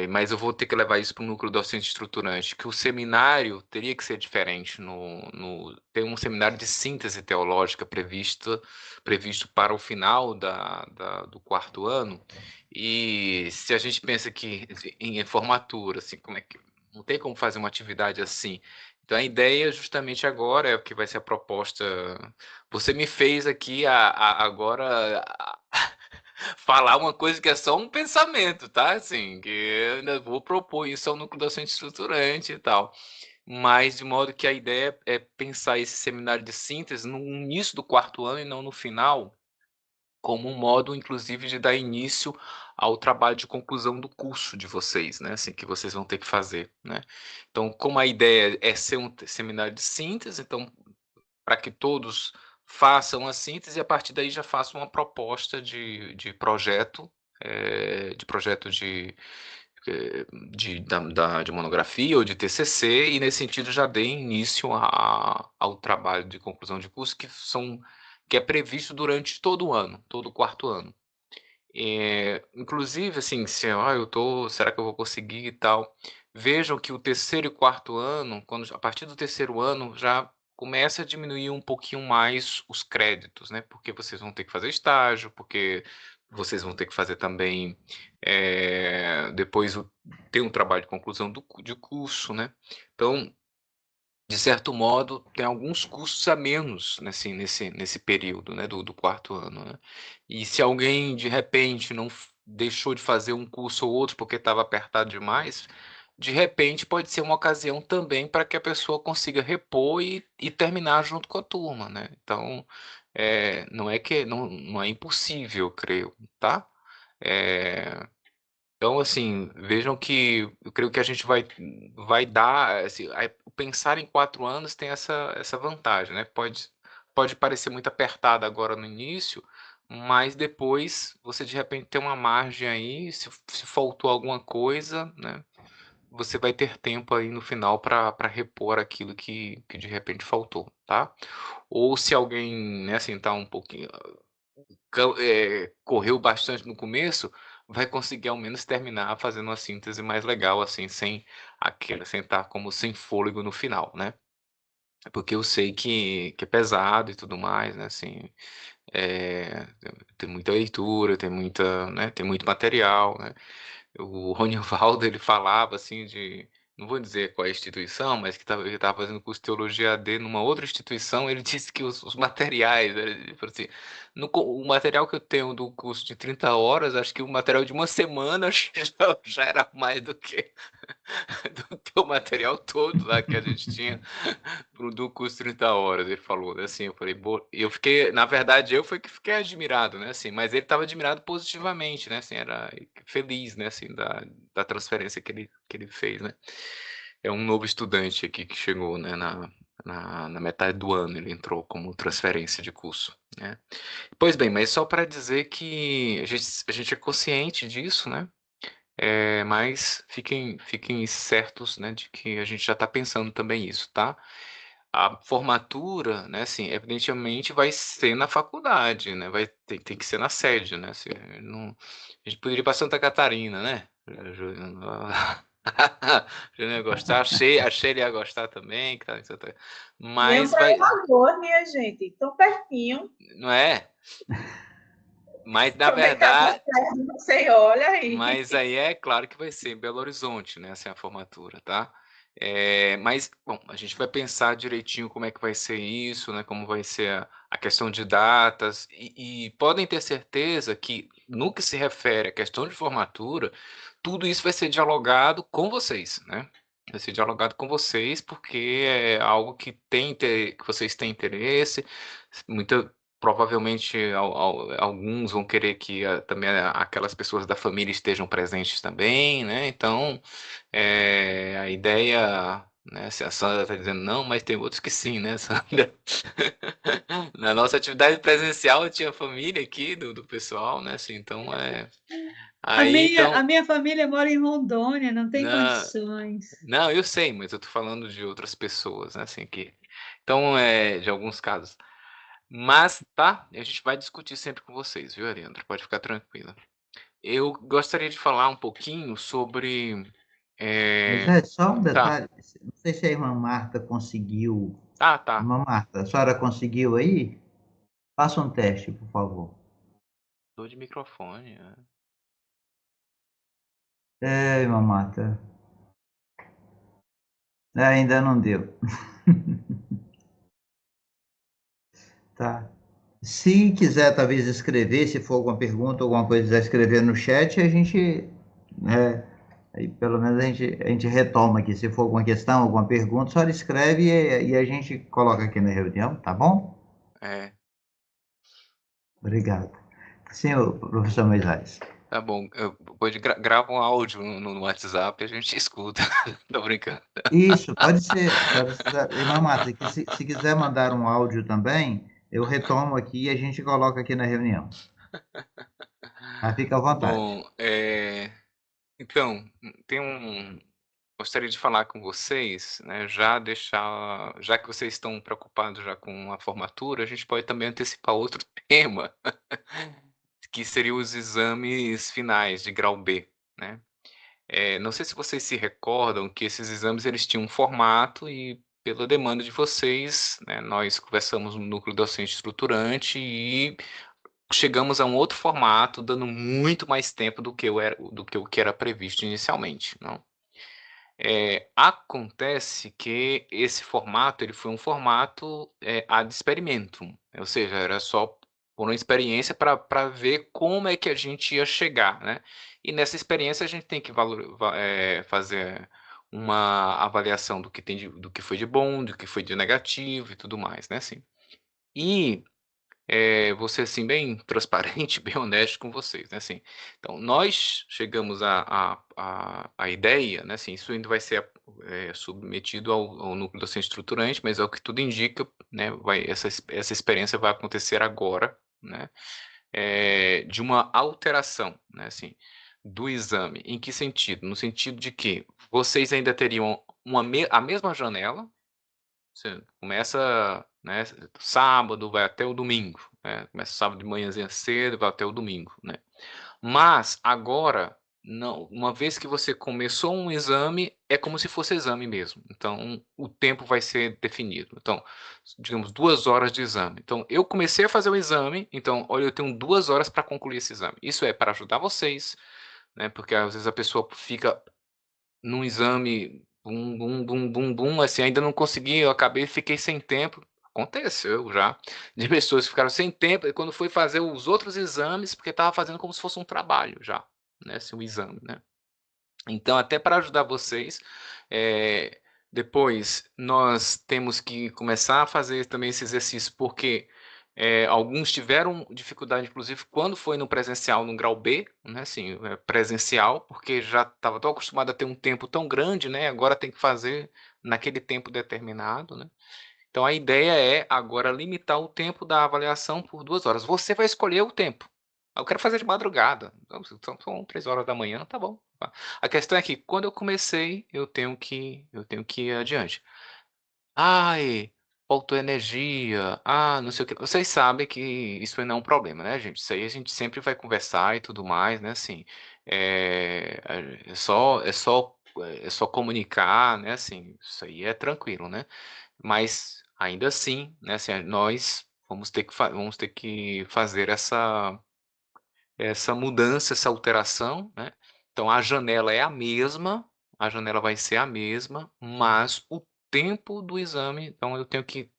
mas eu vou ter que levar isso para o núcleo docente estruturante, que o seminário teria que ser diferente, tem um seminário de síntese teológica previsto para o final do quarto ano, e se a gente pensa que em formatura, assim, como é que não tem como fazer uma atividade assim. Então a ideia justamente agora é o que vai ser a proposta. Você me fez aqui agora falar uma coisa que é só um pensamento, tá? Assim, que eu ainda vou propor isso ao núcleo docente estruturante e tal. Mas de modo que a ideia é pensar esse seminário de síntese no início do quarto ano e não no final, como um modo, inclusive, de dar início ao trabalho de conclusão do curso de vocês, né? Assim, que vocês vão ter que fazer, né? Então, como a ideia é ser um seminário de síntese, então para que todos façam a síntese e a partir daí já façam uma proposta de projeto, de projeto de monografia ou de TCC, e nesse sentido já dê início ao trabalho de conclusão de curso que é previsto durante todo o ano, todo o quarto ano. Inclusive, assim, será que eu vou conseguir e tal? Vejam que o terceiro e quarto ano, a partir do terceiro ano, já começa a diminuir um pouquinho mais os créditos, né? Porque vocês vão ter que fazer estágio, porque vocês vão ter que fazer também, depois ter um trabalho de conclusão de curso, né? Então, de certo modo, tem alguns custos a menos nesse período, né, do quarto ano, né. E se alguém, de repente, não deixou de fazer um curso ou outro porque estava apertado demais, de repente pode ser uma ocasião também para que a pessoa consiga repor e terminar junto com a turma, né. Então, não é que não é impossível, creio, tá. Então, assim, vejam que eu creio que a gente vai dar, assim, pensar em 4 anos tem essa vantagem, né, pode parecer muito apertado agora no início, mas depois você de repente tem uma margem aí, se faltou alguma coisa, né, você vai ter tempo aí no final para repor aquilo que de repente faltou, tá. Ou se alguém, né, assim, tá um pouquinho correu bastante no começo, vai conseguir ao menos terminar fazendo uma síntese mais legal, assim, sem estar como sem fôlego no final, né. Porque eu sei que é pesado e tudo mais, né, assim, tem muita leitura, tem muito material, né. O Ronivaldo, ele falava, assim, não vou dizer qual é a instituição, mas que ele estava fazendo curso de teologia AD numa outra instituição, ele disse que os materiais, ele falou assim: o material que eu tenho do curso de 30 horas, acho que o material de uma semana acho que já era mais do que do que o material todo lá que a gente tinha do curso 30 horas, ele falou, né, assim, eu falei: "Bo", eu fiquei, na verdade, eu fui que fiquei admirado, né, assim, mas ele estava admirado positivamente, né, assim, era feliz, né, assim, da transferência que ele fez, né. É um novo estudante aqui que chegou, né, na metade do ano, ele entrou como transferência de curso, né. Pois bem, mas só para dizer que a gente é consciente disso, né, mas fiquem certos, né, de que a gente já está pensando também isso, tá. A formatura, né, assim, evidentemente vai ser na faculdade, né, tem que ser na sede, né, assim, não, a gente poderia ir pra Santa Catarina, né. Juliana Juliana ia gostar, achei ele ia gostar também, cara, em Santa, Iam mas para vai, Alagoas, minha gente, tão pertinho. não é? Mas na Aproveitar verdade, as praias de Maceió, olha aí. mas aí é claro que vai ser em Belo Horizonte, né, assim, a formatura, tá. Mas, bom, a gente vai pensar direitinho como é que vai ser isso, né, como vai ser a questão de datas, e podem ter certeza que, no que se refere à questão de formatura, tudo isso vai ser dialogado com vocês, né. Vai ser dialogado com vocês, porque é algo que vocês têm interesse, muita provavelmente alguns vão querer que também aquelas pessoas da família estejam presentes também, né, então, a ideia, né, se a Sandra está dizendo: "Não", mas tem outros que sim, né, Sandra. Na nossa atividade presencial tinha família aqui do pessoal, né, assim, então, A aí minha, então a minha família mora em Rondônia, não tem na condições. não, eu sei, mas eu tô falando de outras pessoas, né, assim, então, de alguns casos. Mas, tá, a gente vai discutir sempre com vocês, viu, Ariandra, pode ficar tranquila. Eu gostaria de falar um pouquinho sobre, eh Moisés, só um tá, detalhe, não sei se a irmã Marta conseguiu. tá. Irmã Marta, a senhora conseguiu aí? Faça um teste, por favor. Tô de microfone, Irmã Marta, ainda não deu. Tá. Se quiser, talvez, escrever, se for alguma pergunta, alguma coisa, quiser escrever no chat, a gente, aí pelo menos a gente retoma aqui. Se for alguma questão, alguma pergunta, a senhora escreve e a gente coloca aqui na reunião, tá bom? É, Obrigado. Senhor professor Moisés. tá bom, pode grava um áudio no WhatsApp e a gente escuta. Tô brincando. Isso, pode ser. Irmã Marta, que se quiser mandar um áudio também, eu retomo aqui e a gente coloca aqui na reunião. Mas fica à vontade. Bom, então, gostaria de falar com vocês, né, já que vocês estão preocupados já com a formatura, a gente pode também antecipar outro tema, que seriam os exames finais de grau B, né. Não sei se vocês se recordam que esses exames eles tinham um formato e, pela demanda de vocês, né, nós conversamos no núcleo docente estruturante e chegamos a um outro formato, dando muito mais tempo do que o que era previsto inicialmente, não. Acontece que esse formato, ele foi um formato ad experimentum, ou seja, era só por uma experiência para ver como é que a gente ia chegar, né? E nessa experiência a gente tem que fazer uma avaliação do que do que foi de bom, do que foi de negativo e tudo mais, né? Assim. E vou ser assim bem transparente, bem honesto com vocês, né? Assim, então nós chegamos à ideia, né? Assim, isso ainda vai ser submetido ao núcleo docente estruturante, mas é o que tudo indica, né? Essa experiência vai acontecer agora, né? De uma alteração, né? Assim, do exame. Em que sentido? No sentido de que vocês ainda teriam a mesma janela. Você começa, né, sábado, vai até o domingo, né? Começa sábado de manhãzinha cedo, vai até o domingo, né? Mas agora, não, uma vez que você começou um exame, é como se fosse exame mesmo. Então, o tempo vai ser definido. Então, digamos, 2 horas de exame. Então, eu comecei a fazer o exame, então, olha, eu tenho 2 horas para concluir esse exame. Isso é para ajudar vocês, né? Porque às vezes a pessoa fica num exame, bum, bum, bum, bum, bum, assim, ainda não consegui, eu acabei, fiquei sem tempo. Aconteceu já, de pessoas que ficaram sem tempo, e quando foi fazer os outros exames, porque estava fazendo como se fosse um trabalho já, né, assim, o exame, né. Então, até para ajudar vocês, depois nós temos que começar a fazer também esse exercício, porque alguns tiveram dificuldade, inclusive, quando foi no presencial, no grau B, né, assim, presencial, porque já estava tão acostumado a ter um tempo tão grande, né, agora tem que fazer naquele tempo determinado, né. Então, a ideia é agora limitar o tempo da avaliação por 2 horas. Você vai escolher o tempo. Eu quero fazer de madrugada, então, são 3 horas da manhã, tá bom. Tá. A questão é que quando eu comecei, eu tenho que ir adiante. "Ai, faltou energia, não sei o quê". Vocês sabem que isso aí não é um problema, né, gente? Isso aí a gente sempre vai conversar e tudo mais, né, assim, eh, é só comunicar, né, assim, isso aí é tranquilo, né. Mas ainda assim, né, assim, nós vamos ter que fazer essa mudança, essa alteração, né. Então a janela é a janela vai ser a mesma, mas o tempo do exame, então eu tenho que,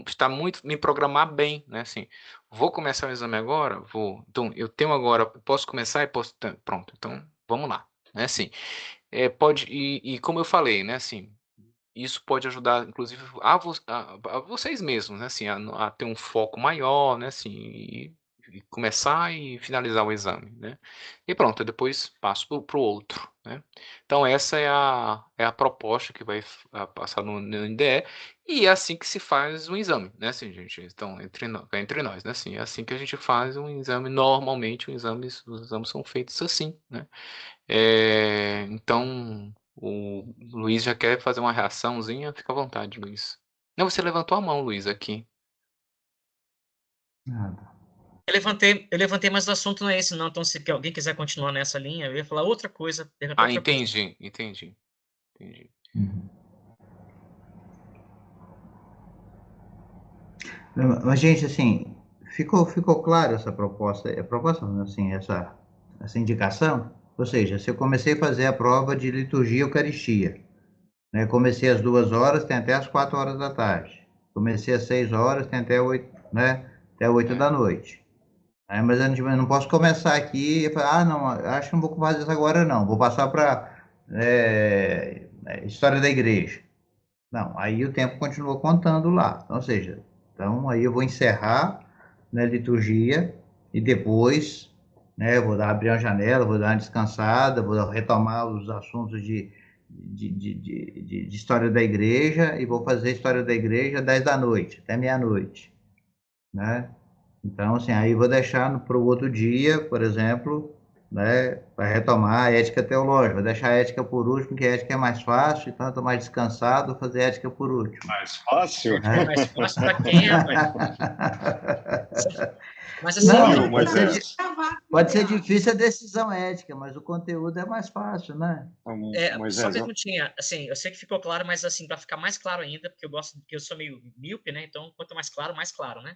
estar muito me programar bem, né, assim, vou começar o exame agora? Vou. Então eu tenho agora, posso começar e posso pronto, então vamos lá, né, assim, pode e como eu falei, né, assim, isso pode ajudar inclusive a vocês mesmos, né, assim, a ter um foco maior, né, assim, e começar e finalizar o exame, né. E pronto, depois passo para o outro, né. Então essa é a proposta que vai passar no NDE, e é assim que se faz um exame, né, assim, gente, então entre nós, né, assim, é assim que a gente faz um exame normalmente, os exames são feitos assim, né. Então, o Luiz já quer fazer uma reaçãozinha, fica à vontade, Luiz. Não, você levantou a mão, Luiz, aqui. Nada. Eu levantei, mas o assunto não é esse não, então se alguém quiser continuar nessa linha, eu ia falar outra coisa, perguntar outra coisa. Entendi. Uhum. Mas, gente, assim, ficou claro essa proposta, assim, essa indicação? Ou seja, se eu comecei a fazer a prova de liturgia e eucaristia, né? Comecei às 2 horas, tem até às 4 horas da tarde. Comecei às 6 horas, tem até 8, né? Até 8 da noite. Mas eu não posso começar aqui e falar, não, acho que não vou fazer isso agora, não. Vou passar para história da igreja. Não, aí o tempo continua contando lá. Então, ou seja, então aí eu vou encerrar, né, liturgia e depois, né, eu vou abrir uma janela, vou dar uma descansada, vou retomar os assuntos de história da igreja e vou fazer história da igreja 10 da noite, até meia-noite, né? Então, assim, aí vou deixar para o outro dia, por exemplo, né, para retomar a ética teológica. Vou deixar a ética por último, porque a ética é mais fácil, então eu estou mais descansado, vou fazer a ética por último. Mais fácil? Né? Mais fácil para quem, rapaz? Mas assim, Não, Moisés? pode ser difícil a decisão ética, mas o conteúdo é mais fácil, né? só Moisés, perguntinha, assim, eu sei que ficou claro, mas assim, para ficar mais claro ainda, porque eu sou meio míope, né? Então, quanto mais claro, né?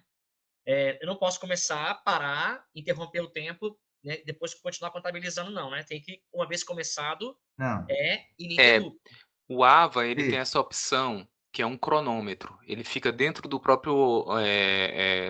Eu não posso começar, parar, interromper o tempo, né? Depois continuar contabilizando, não, né? Tem que, uma vez começado, Não. ininterrupto. O AVA, ele tem Isso. essa opção, que é um cronômetro. Ele fica dentro do próprio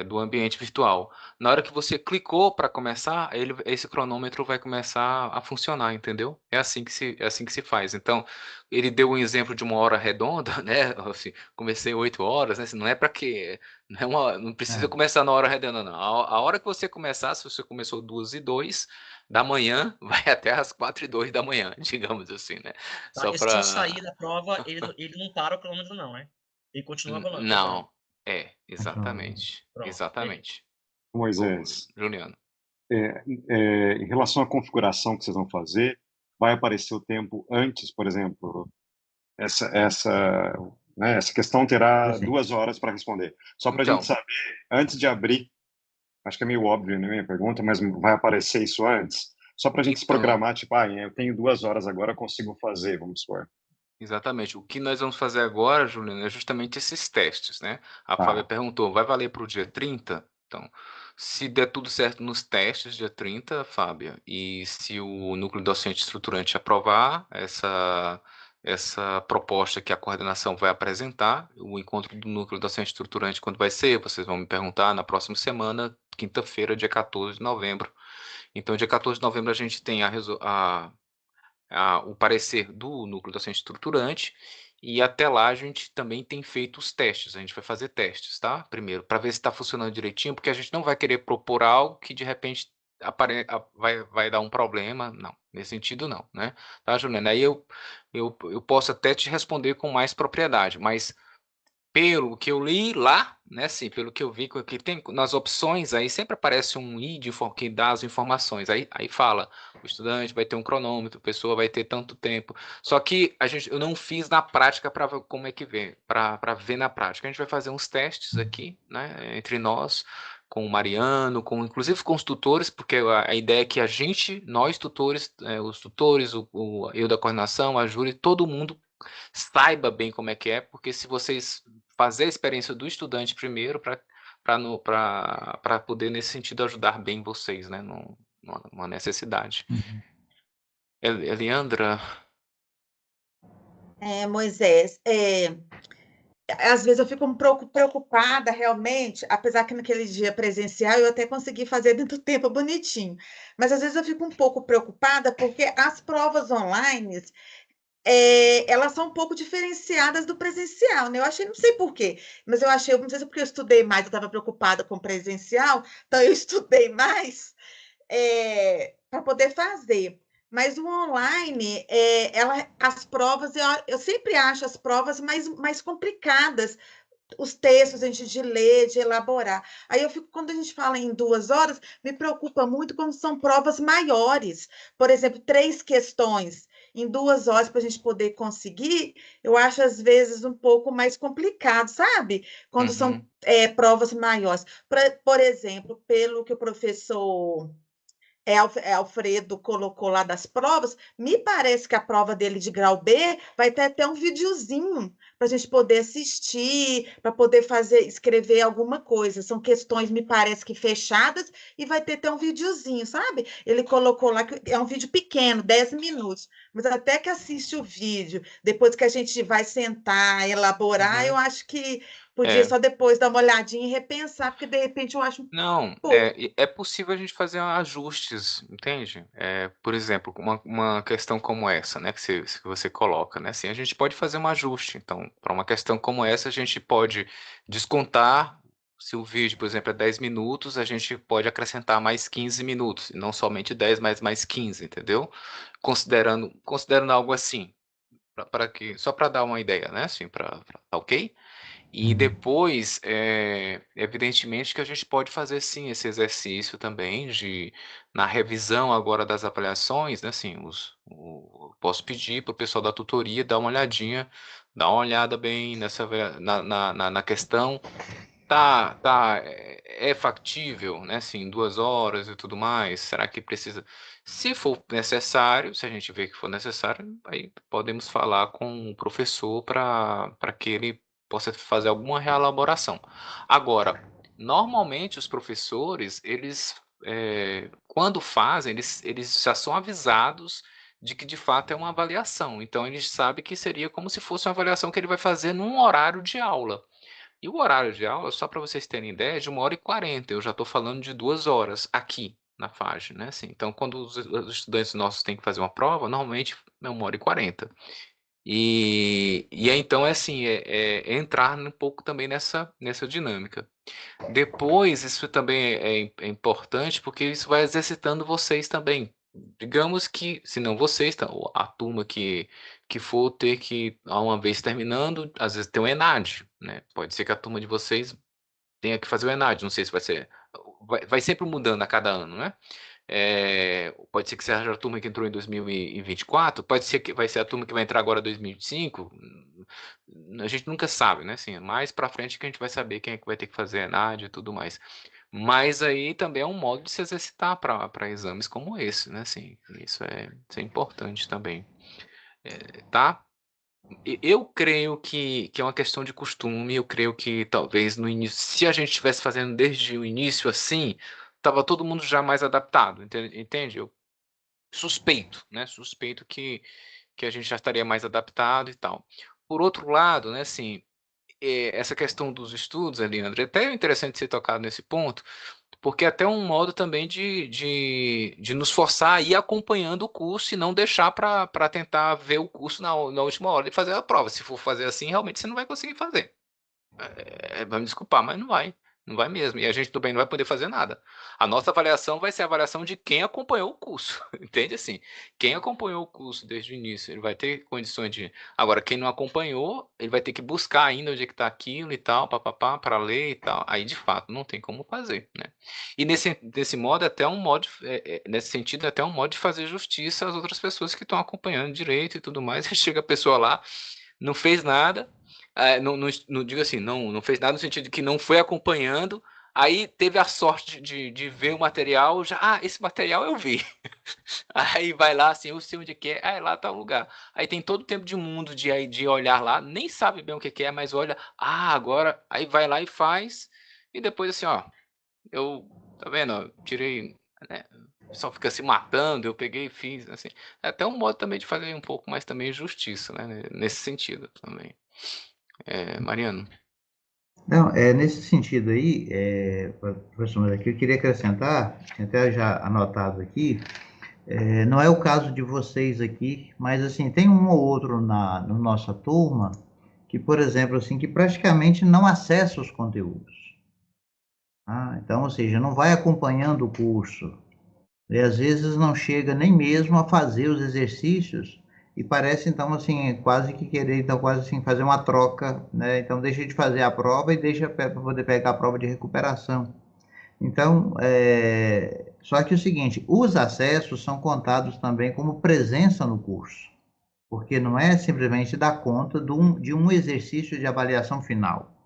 do ambiente virtual. Na hora que você clicou para começar, esse cronômetro vai começar a funcionar, entendeu? É assim que se faz. Então, ele deu um exemplo de uma hora redonda, né? Assim, comecei 8 horas, né? Assim, não é para quê? Não precisa É. começar na hora redonda, não. A hora que você começar, se você começou 2h02 da manhã, vai até às 4h02 da manhã, digamos assim, né? Tá? Só E se eu para. sair da prova, ele não para o cronômetro, não, né? Ele continua rodando. Não, exatamente, Pronto, beleza. exatamente. Ô, Moisés, Juliano. em relação à configuração que vocês vão fazer, vai aparecer o tempo antes, por exemplo, essa questão terá Assim. 2 horas para responder. Só para a gente Então, saber, antes de abrir, acho que é meio óbvio na minha pergunta, mas vai aparecer isso antes? Só para a gente se então, programar, tipo, eu tenho 2 horas agora, eu consigo fazer, vamos supor. exatamente. O que nós vamos fazer agora, Juliano, é justamente esses testes, né? A Fábia Tá. perguntou, vai valer para o dia 30? Então, se der tudo certo nos testes, dia 30, Fábia, e se o núcleo docente estruturante aprovar essa proposta que a coordenação vai apresentar, o encontro do núcleo docente estruturante, quando vai ser? Vocês vão me perguntar na próxima semana, quinta-feira, dia 14 de novembro. Então, dia 14 de novembro, a gente tem o parecer do núcleo docente estruturante, e até lá a gente também tem feito os testes, a gente vai fazer testes, tá? Primeiro, para ver se está funcionando direitinho, porque a gente não vai querer propor algo que de repente vai dar um problema, não, nesse sentido não, né? Tá, Juliana? Aí eu posso até te responder com mais propriedade, mas pelo que eu li lá, né, assim, pelo que eu vi que tem nas opções, aí sempre aparece um i que dá as informações. Aí fala, o estudante vai ter um cronômetro, a pessoa vai ter tanto tempo. Só que eu não fiz na prática para ver como é que vê, para ver na prática. A gente vai fazer uns testes aqui, né, entre nós, com o Mariano, inclusive com os tutores, porque a ideia é que nós tutores, os tutores, eu da coordenação, a Júlia, todo mundo saiba bem como é que é, porque se vocês fazer a experiência do estudante primeiro para poder nesse sentido ajudar bem vocês, né, numa necessidade. Uhum. Eliandra, Moisés, às vezes eu fico um pouco preocupada realmente, apesar que naquele dia presencial eu até consegui fazer dentro do tempo bonitinho, mas às vezes eu fico um pouco preocupada porque as provas online elas são um pouco diferenciadas do presencial, né? Eu achei, não sei por quê, mas eu achei, não sei se é porque eu estudei mais, eu estava preocupada com o presencial, então eu estudei mais para poder fazer. Mas o online, as provas, eu sempre acho as provas mais complicadas, os textos a gente de ler, de elaborar. Aí eu fico, quando a gente fala em 2 horas, me preocupa muito quando são provas maiores. Por exemplo, 3 questões em 2 horas para a gente poder conseguir, eu acho às vezes um pouco mais complicado, sabe? Quando são provas maiores. Por exemplo, pelo que o professor Alfredo colocou lá das provas, me parece que a prova dele de grau B vai ter até um videozinho para a gente poder assistir, para poder escrever alguma coisa. São questões, me parece que fechadas, e vai ter até um videozinho, sabe? Ele colocou lá que é um vídeo pequeno, 10 minutos, mas até que assiste o vídeo, depois que a gente vai sentar, elaborar, eu acho que podia é, só depois dar uma olhadinha e repensar, porque de repente eu acho um não, pouco. é possível a gente fazer ajustes, entende? Por exemplo, uma questão como essa, né, que você coloca, né, assim, a gente pode fazer um ajuste. Então, para uma questão como essa, a gente pode descontar, se o vídeo, por exemplo, é 10 minutos, a gente pode acrescentar mais 15 minutos, e não somente 10, mas mais 15, entendeu? Considerando algo assim, só para dar uma ideia, né, assim, tá ok? E Uhum. depois, evidentemente que a gente pode fazer sim esse exercício também na revisão agora das avaliações, né, assim, posso pedir para o pessoal da tutoria dar uma olhada bem na questão, é factível, né, assim, 2 horas e tudo mais, será que precisa, se for necessário, se a gente vê que for necessário, aí podemos falar com o professor para que ele possa fazer alguma reelaboração. Agora, normalmente os professores, eles, quando fazem, eles já são avisados de que de fato é uma avaliação. Então ele sabe que seria como se fosse uma avaliação que ele vai fazer num horário de aula. E o horário de aula, só para vocês terem ideia, é de 1h40. Eu já estou falando de 2 horas aqui na FAGE, né? Assim, então, quando os estudantes nossos têm que fazer uma prova, normalmente é 1h40. E aí, então, é assim, é entrar um pouco também nessa dinâmica. Depois, isso também é importante, porque isso vai exercitando vocês também. Digamos que, se não vocês, tá, a turma que for ter que, uma vez terminando, às vezes tem o ENAD, né? Pode ser que a turma de vocês tenha que fazer o ENAD, não sei se vai ser. Vai sempre mudando a cada ano, né? Pode ser que seja a turma que entrou em 2024, pode ser que vai ser a turma que vai entrar agora em 2025. A gente nunca sabe, né? Assim, mais para frente que a gente vai saber quem é que vai ter que fazer ENAD e tudo mais. Mas aí também é um modo de se exercitar para exames como esse, né? Assim, isso é importante também, tá? Eu creio que é uma questão de costume. Eu creio que talvez no início, se a gente estivesse fazendo desde o início assim, estava todo mundo já mais adaptado, entende? Eu suspeito, né? Suspeito que a gente já estaria mais adaptado e tal. Por outro lado, né, assim, essa questão dos estudos, Leandro, é até interessante ser tocado nesse ponto, porque é até um modo também de nos forçar a ir acompanhando o curso e não deixar para tentar ver o curso na última hora e fazer a prova. Se for fazer assim, realmente você não vai conseguir fazer. Vai me desculpar, mas não vai. Não vai mesmo. E a gente também não vai poder fazer nada. A nossa avaliação vai ser a avaliação de quem acompanhou o curso. Entende assim? Quem acompanhou o curso desde o início, ele vai ter condições de. Agora, quem não acompanhou, ele vai ter que buscar ainda onde é que está aquilo e tal, papapá, para ler e tal. Aí, de fato, não tem como fazer, né? E nesse modo, até um modo, nesse sentido, até um modo de fazer justiça às outras pessoas que estão acompanhando direito e tudo mais. Chega a pessoa lá, não fez nada. Não digo assim, não fez nada no sentido de que não foi acompanhando, aí teve a sorte de ver o material, já, esse material eu vi. Aí vai lá, assim, eu sei onde é que é, lá tá o lugar. Aí tem todo o tempo de mundo de olhar lá, nem sabe bem o que é, mas olha, agora, aí vai lá e faz, e depois assim, ó, tá vendo, ó, tirei, né, o pessoal fica se matando, eu peguei e fiz, assim. É até um modo também de fazer um pouco mais também justiça, né, nesse sentido também. Mariano. Não, nesse sentido aí, professor, mas aqui eu queria acrescentar, tinha até já anotado aqui, não é o caso de vocês aqui, mas assim, tem um ou outro na nossa turma que, por exemplo, assim, que praticamente não acessa os conteúdos. Então, ou seja, não vai acompanhando o curso. E às vezes não chega nem mesmo a fazer os exercícios e parece então assim quase que querer então quase assim fazer uma troca, né? Então deixa de fazer a prova e deixa para poder pegar a prova de recuperação. Então, só que o seguinte, os acessos são contados também como presença no curso, porque não é simplesmente dar conta de um exercício de avaliação final,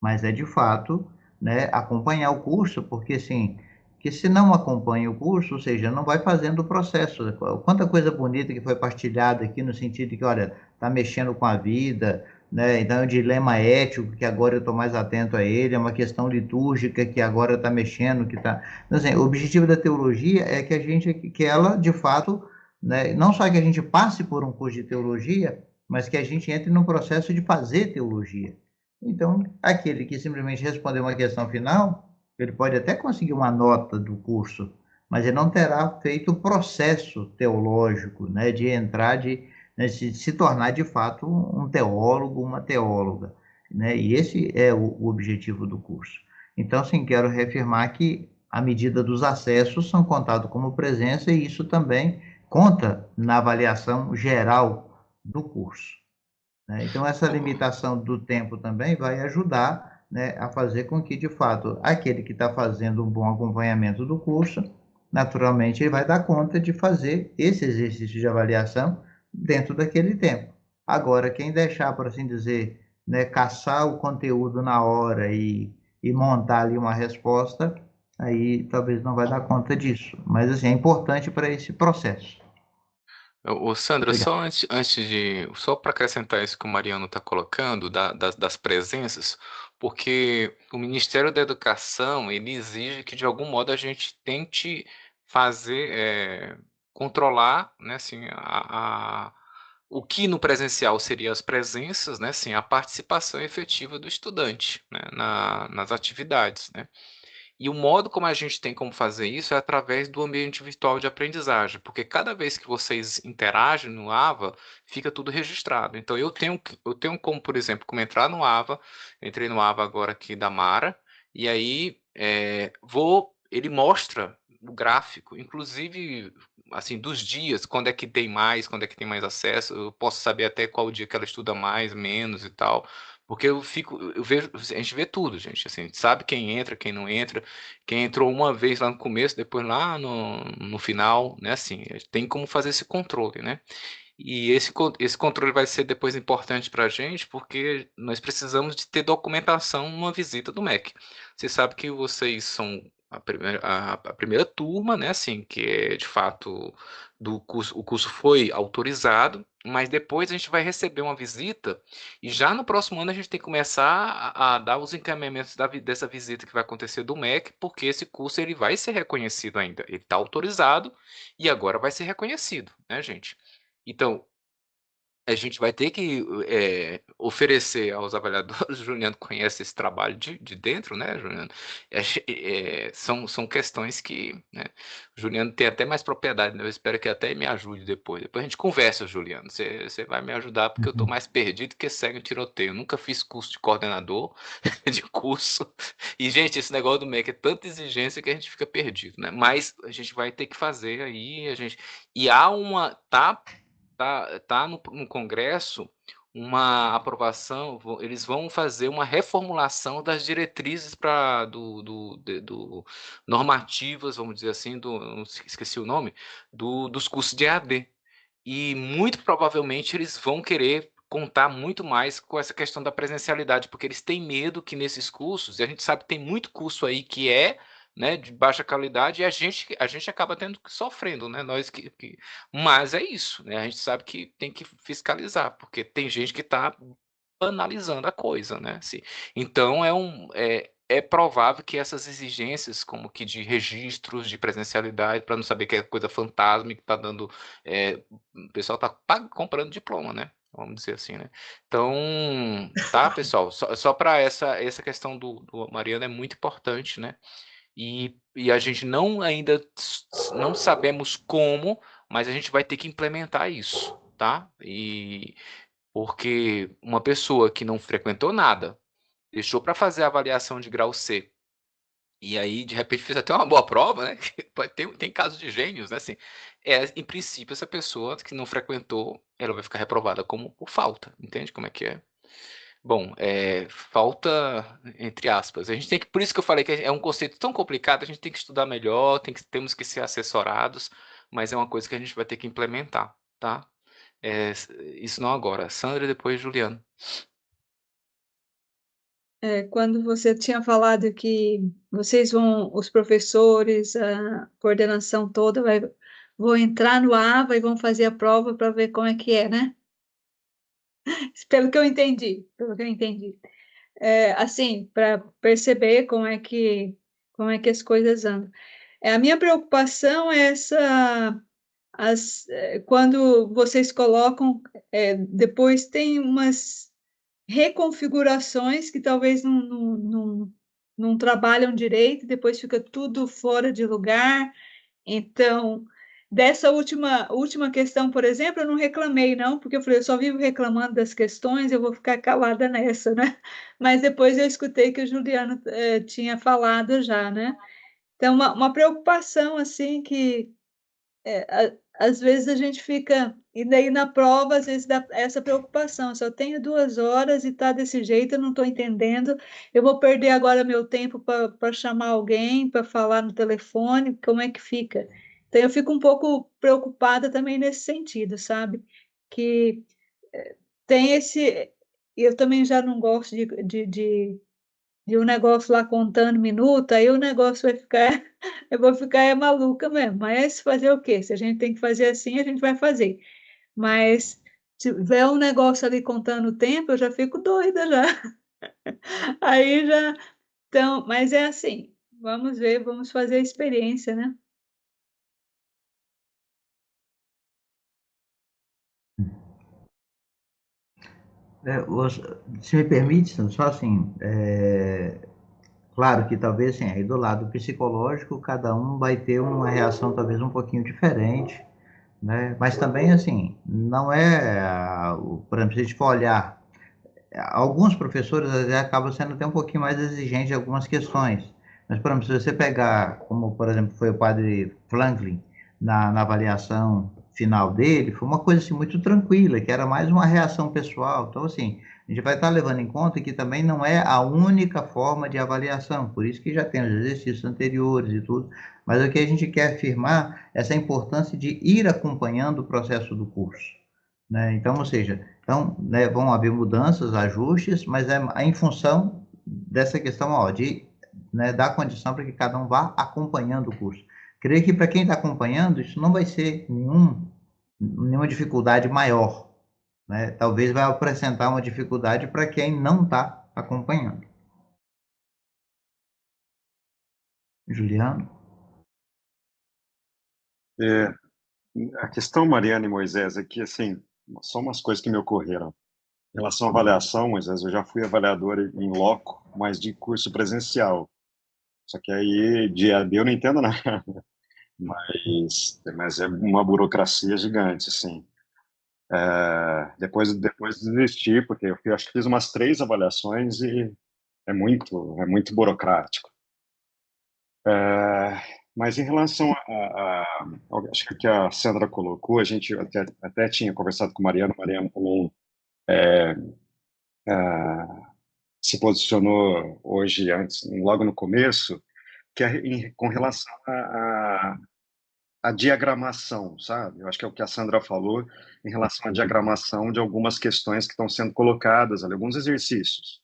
mas é de fato, né, acompanhar o curso, porque assim, que se não acompanha o curso, ou seja, não vai fazendo o processo. Quanta coisa bonita que foi partilhada aqui no sentido de que, olha, está mexendo com a vida, né? Então é um dilema ético que agora eu estou mais atento a ele, é uma questão litúrgica que agora está mexendo, que está. Então, assim, o objetivo da teologia é que a gente, que ela, de fato, né, não só que a gente passe por um curso de teologia, mas que a gente entre no processo de fazer teologia. Então, aquele que simplesmente responder uma questão final, ele pode até conseguir uma nota do curso, mas ele não terá feito o processo teológico, né, de entrar, né, se tornar de fato um teólogo, uma teóloga, né, e esse é o objetivo do curso. Então, sim, quero reafirmar que a medida dos acessos são contados como presença e isso também conta na avaliação geral do curso. Então, essa limitação do tempo também vai ajudar, né, a fazer com que, de fato, aquele que está fazendo um bom acompanhamento do curso, naturalmente, ele vai dar conta de fazer esse exercício de avaliação dentro daquele tempo. Agora, quem deixar, por assim dizer, né, caçar o conteúdo na hora e montar ali uma resposta, aí talvez não vai dar conta disso. Mas, assim, é importante para esse processo. Sandra, Obrigado. só para acrescentar isso que o Mariano está colocando, das presenças, porque o Ministério da Educação, ele exige que, de algum modo, a gente tente fazer, controlar, né, assim, o que no presencial seria as presenças, né, assim, a participação efetiva do estudante, né, nas atividades, né. E o modo como a gente tem como fazer isso é através do ambiente virtual de aprendizagem, porque cada vez que vocês interagem no AVA, fica tudo registrado. Então eu tenho como, por exemplo, como entrar no AVA, entrei no AVA agora aqui da Mara, e aí ele mostra o gráfico, inclusive assim, dos dias, quando é que tem mais, quando é que tem mais acesso, eu posso saber até qual dia que ela estuda mais, menos e tal. Porque eu vejo, a gente vê tudo, gente, assim, sabe quem entra, quem não entra, quem entrou uma vez lá no começo, depois lá no final, né, assim, tem como fazer esse controle, né? E esse controle vai ser depois importante para a gente, porque nós precisamos de ter documentação numa visita do MEC. Você sabe que vocês são a primeira turma, né, assim, que é de fato do curso, o curso foi autorizado, mas depois a gente vai receber uma visita e já no próximo ano a gente tem que começar a dar os encaminhamentos dessa visita que vai acontecer do MEC, porque esse curso ele vai ser reconhecido ainda. Ele está autorizado e agora vai ser reconhecido, né, gente? Então, a gente vai ter que oferecer aos avaliadores, o Juliano conhece esse trabalho de dentro, né, Juliano? São questões que, né, o Juliano tem até mais propriedade, né? Eu espero que até me ajude depois. Depois a gente conversa, Juliano. Você vai me ajudar porque eu estou mais perdido que segue um tiroteio. Eu nunca fiz curso de coordenador de curso. E, gente, esse negócio do MEC é tanta exigência que a gente fica perdido, né? Mas a gente vai ter que fazer aí, e há uma. Tá no Congresso uma aprovação, eles vão fazer uma reformulação das diretrizes para normativas, vamos dizer assim, esqueci o nome, dos cursos de EAD. E muito provavelmente eles vão querer contar muito mais com essa questão da presencialidade, porque eles têm medo que nesses cursos, e a gente sabe que tem muito curso aí que né, de baixa qualidade, e a gente acaba sofrendo, né? Mas é isso, né? A gente sabe que tem que fiscalizar, porque tem gente que está banalizando a coisa, né? Assim, então é provável que essas exigências, como que de registros, de presencialidade, para não saber que é coisa fantasma que está dando, o pessoal está comprando diploma, né? Vamos dizer assim, né? Então, tá, pessoal, só para essa questão do Mariano é muito importante, né? E a gente ainda não sabemos como, mas a gente vai ter que implementar isso, tá? Porque uma pessoa que não frequentou nada, deixou para fazer a avaliação de grau C, e aí de repente fez até uma boa prova, né? Tem casos de gênios, né? Assim, em princípio, essa pessoa que não frequentou, ela vai ficar reprovada como por falta, entende como é que é? Bom, falta entre aspas. A gente tem que, por isso que eu falei que é um conceito tão complicado, a gente tem que estudar melhor, temos que ser assessorados, mas é uma coisa que a gente vai ter que implementar, tá? Isso não agora. Sandra e depois Juliano. Quando você tinha falado que vocês os professores, a coordenação toda, vão entrar no AVA e vão fazer a prova para ver como é que é, né? Pelo que eu entendi. Assim, para perceber como é que as coisas andam. A minha preocupação é quando vocês colocam, depois tem umas reconfigurações que talvez não trabalham direito, depois fica tudo fora de lugar. Então, dessa última questão, por exemplo, eu não reclamei, não, porque eu falei, eu só vivo reclamando das questões, eu vou ficar calada nessa, né? Mas depois eu escutei que o Juliano tinha falado já, né? Então, uma preocupação, assim, que às vezes a gente fica, e daí na prova, às vezes dá essa preocupação, só tenho 2 horas e está desse jeito, eu não estou entendendo, eu vou perder agora meu tempo para chamar alguém, para falar no telefone, como é que fica? Então eu fico um pouco preocupada também nesse sentido, sabe? Que tem eu também já não gosto de um negócio lá contando minuto, aí o negócio vai ficar, eu vou ficar maluca mesmo. Mas fazer o quê? Se a gente tem que fazer assim, a gente vai fazer. Mas se tiver um negócio ali contando o tempo, eu já fico doida já. Aí já, então, mas é assim, vamos ver, vamos fazer a experiência, né? Se me permite, só assim, claro que talvez, assim, aí do lado psicológico, cada um vai ter uma reação talvez um pouquinho diferente, né? Mas também, assim, não é, por exemplo, se a gente for olhar, alguns professores às vezes, acabam sendo até um pouquinho mais exigentes em algumas questões. Mas, por exemplo, se você pegar, como por exemplo foi o padre Franklin, na avaliação final dele, foi uma coisa assim, muito tranquila, que era mais uma reação pessoal. Então, assim, a gente vai estar levando em conta que também não é a única forma de avaliação, por isso que já tem os exercícios anteriores e tudo, mas o que a gente quer afirmar é essa importância de ir acompanhando o processo do curso, né? Então, ou seja, então, né, vão haver mudanças, ajustes, mas é em função dessa questão, ó, de, né, dar condição para que cada um vá acompanhando o curso. Creio que para quem está acompanhando, isso não vai ser nenhuma dificuldade maior, né? Talvez vai apresentar uma dificuldade para quem não está acompanhando. Juliano? A questão, Mariana e Moisés, é que, assim, só umas coisas que me ocorreram. Em relação à avaliação, Moisés, eu já fui avaliador em loco, mas de curso presencial. Só que aí, de EAD, eu não entendo nada, mas é uma burocracia gigante, assim. Depois desisti, porque acho que fiz umas 3 avaliações e é muito burocrático. Mas em relação acho que o que a Sandra colocou, a gente até tinha conversado com Mariana também se posicionou hoje, logo no começo, que é com relação à diagramação, sabe? Eu acho que é o que a Sandra falou em relação à diagramação de algumas questões que estão sendo colocadas ali, alguns exercícios.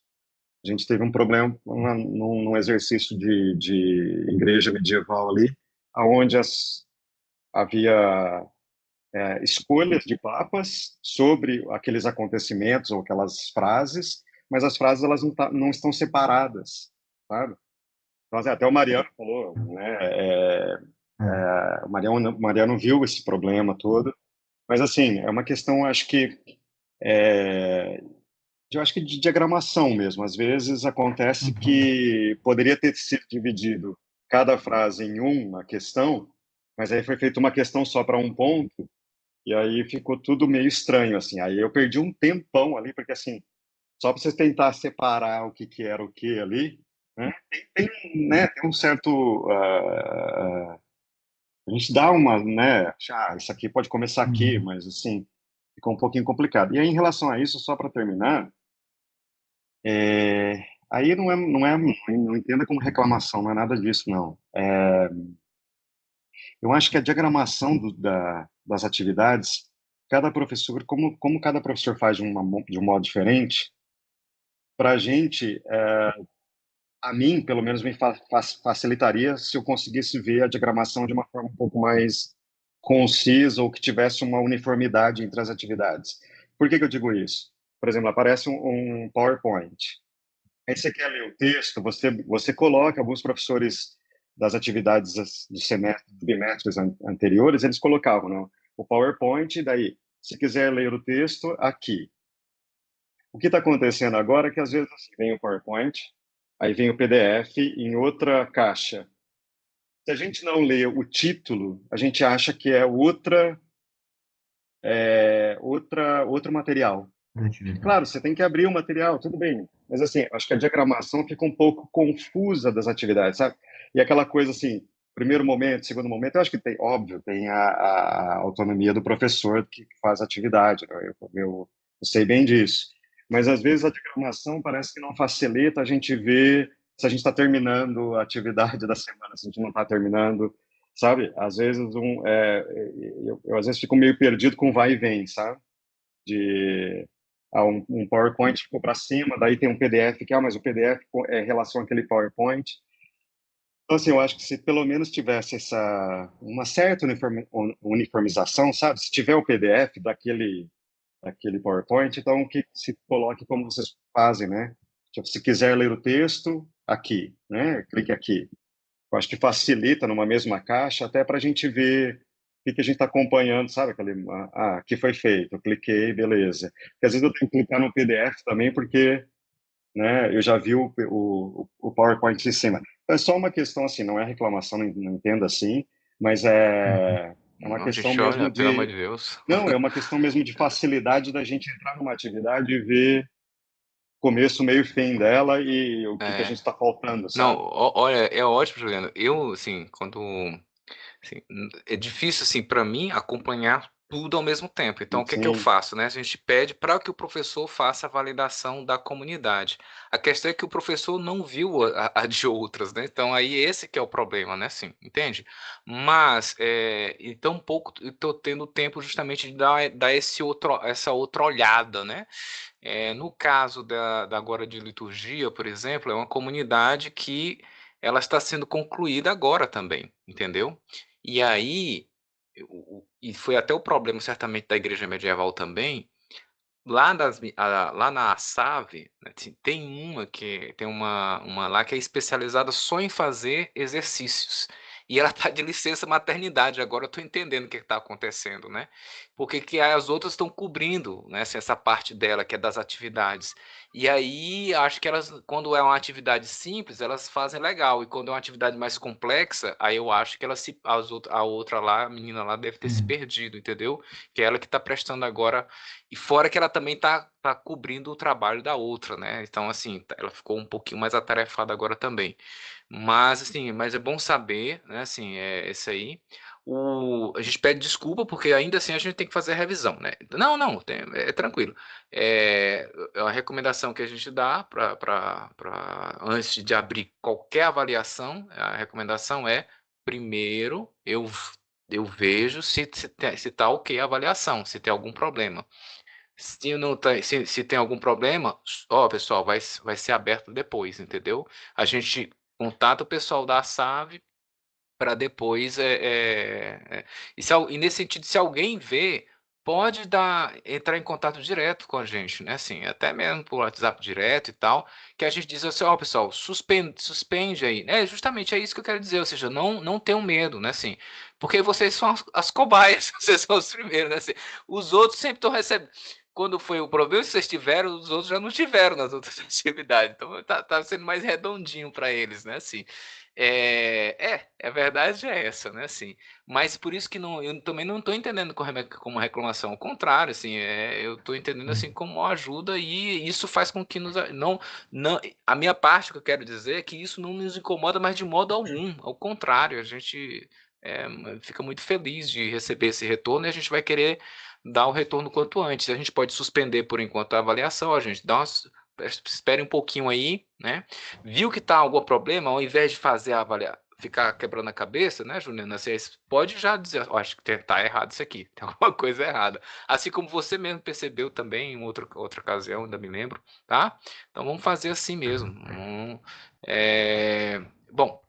A gente teve um problema num exercício de igreja medieval ali, onde havia escolhas de papas sobre aqueles acontecimentos ou aquelas frases, mas as frases elas não estão separadas, sabe? Então, assim, até o Mariano falou, né? O Mariano viu esse problema todo, mas assim é uma questão, eu acho que de diagramação mesmo. Às vezes acontece que poderia ter sido dividido cada frase em uma questão, mas aí foi feita uma questão só para um ponto, e aí ficou tudo meio estranho, assim. Aí eu perdi um tempão ali, porque, assim, só para você tentar separar o que era o que ali, né? Tem um certo... a gente dá uma, né? Isso aqui pode começar aqui, mas, assim, ficou um pouquinho complicado. E aí, em relação a isso, só para terminar, aí não entenda como reclamação, não é nada disso, não. Eu acho que a diagramação das atividades, cada professor, como cada professor faz de um modo diferente, para a gente, a mim, pelo menos, me facilitaria se eu conseguisse ver a diagramação de uma forma um pouco mais concisa ou que tivesse uma uniformidade entre as atividades. Por que eu digo isso? Por exemplo, aparece um PowerPoint. Aí você quer ler o texto, você coloca, alguns professores das atividades do semestre, bimestres anteriores, eles colocavam, né, o PowerPoint, daí, se quiser ler o texto, aqui. O que está acontecendo agora é que, às vezes, assim, vem o PowerPoint, aí vem o PDF em outra caixa. Se a gente não lê o título, a gente acha que é outro material. Claro, você tem que abrir o material, tudo bem. Mas, assim, acho que a diagramação fica um pouco confusa das atividades, sabe? E aquela coisa, assim, primeiro momento, segundo momento, eu acho que tem, óbvio, tem a autonomia do professor que faz a atividade, né? Eu sei bem disso. Mas, às vezes, a diagramação parece que não facilita a gente ver se a gente está terminando a atividade da semana, se a gente não está terminando, sabe? Às vezes, eu às vezes fico meio perdido com vai e vem, sabe? De um PowerPoint ficou para cima, daí tem um PDF mas o PDF é em relação àquele PowerPoint. Então, assim, eu acho que se pelo menos tivesse uma certa uniformização, sabe? Se tiver o PDF daquele PowerPoint, então que se coloque como vocês fazem, né? Tipo, se quiser ler o texto, aqui, né? Clique aqui. Eu acho que facilita numa mesma caixa, até para a gente ver que a gente está acompanhando, sabe? Aqui foi feito, eu cliquei, beleza. Porque às vezes eu tenho que clicar no PDF também, porque, né, eu já vi o PowerPoint em cima. Então, é só uma questão assim, não é reclamação, não entenda assim, mas é uma Não, questão gente, mesmo olha, pelo amor de... de Deus. Não, é uma questão mesmo de facilidade da gente entrar numa atividade e ver começo, meio e fim dela e o que a gente está faltando, Não, sabe? olha, é ótimo, Juliano. Eu, assim, assim, é difícil, assim, para mim acompanhar tudo ao mesmo tempo. Então, o que é que eu Sim, faço, né? A gente pede para que o professor faça a validação da comunidade. A questão é que o professor não viu a de outras, né? Então, aí esse que é o problema, né? Assim, entende? Mas, então, pouco estou tendo tempo justamente de dar essa outra olhada, né? No caso da agora de liturgia, por exemplo, é uma comunidade que ela está sendo concluída agora também, entendeu? E aí, e foi até o problema certamente da igreja medieval também, lá na Assave, né, tem uma lá que é especializada só em fazer exercícios. E ela está de licença maternidade, agora eu estou entendendo o que está acontecendo, né? Porque que as outras estão cobrindo, né, assim, essa parte dela, que é das atividades. E aí, acho que elas, quando é uma atividade simples, elas fazem legal. E quando é uma atividade mais complexa, aí eu acho que a outra lá, a menina lá, deve ter se perdido, entendeu? Que é ela que está prestando agora. E fora que ela também tá cobrindo o trabalho da outra, né? Então, assim, ela ficou um pouquinho mais atarefada agora também. Mas, assim, mas é bom saber, né? Assim, esse aí. A gente pede desculpa, porque ainda assim a gente tem que fazer a revisão, né? Não, não, é tranquilo. É uma recomendação que a gente dá antes de abrir qualquer avaliação, a recomendação é, primeiro, eu vejo se tá ok a avaliação, se tem algum problema. Se não tá, se tem algum problema, ó, pessoal, vai ser aberto depois, entendeu? A gente contata o pessoal da SAV para depois e nesse sentido, se alguém vê, pode entrar em contato direto com a gente, né? Assim, até mesmo por WhatsApp direto e tal, que a gente diz assim, ó, pessoal, suspende aí. Justamente é isso que eu quero dizer, ou seja, não tenham medo, né? Assim, porque vocês são as cobaias, vocês são os primeiros, né? Assim, os outros sempre estão recebendo. Quando foi o problema, se vocês tiveram, os outros já não tiveram nas outras atividades. Então tá sendo mais redondinho para eles, né? Assim, a verdade é essa, né? Assim, mas por isso que eu também não estou entendendo como reclamação. Ao contrário, assim, eu estou entendendo assim como ajuda e isso faz com que não, a minha parte que eu quero dizer é que isso não nos incomoda mais de modo algum. Ao contrário, a gente fica muito feliz de receber esse retorno e a gente vai querer dar o retorno quanto antes. A gente pode suspender por enquanto a avaliação, a gente espere um pouquinho aí, né? Viu que tá algum problema, ao invés de fazer ficar quebrando a cabeça, né, Juliana? Você pode já dizer, acho que tá errado isso aqui, tem alguma coisa errada. Assim como você mesmo percebeu também em outra ocasião, ainda me lembro, tá? Então vamos fazer assim mesmo. Bom,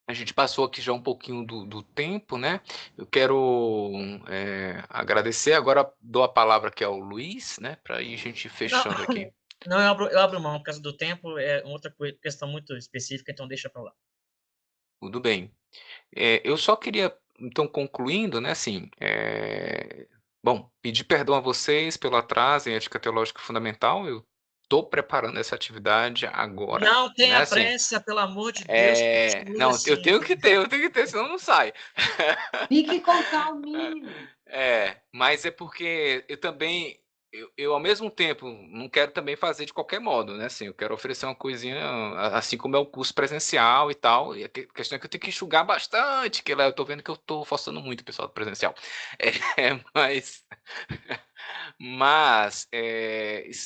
a gente passou aqui já um pouquinho do tempo, né? Eu quero agradecer. Agora dou a palavra aqui ao Luiz, né? Para ir a gente fechando aqui. Não, eu abro mão por causa do tempo, é outra questão muito específica, então deixa para lá. Tudo bem. Eu só queria, então, concluindo, né? Assim, bom, pedir perdão a vocês pelo atraso em Ética Teológica Fundamental. Eu estou preparando essa atividade agora, Não né? tenha Assim, pressa, pelo amor de Deus, continue não, assim. eu tenho que ter, senão não sai. Fique com calminho. Mas é porque eu também, eu ao mesmo tempo não quero também fazer de qualquer modo, né? Assim, eu quero oferecer uma coisinha, assim como é o curso presencial e tal. E a questão é que eu tenho que enxugar bastante, que lá eu tô vendo que eu tô forçando muito o pessoal do presencial. Mas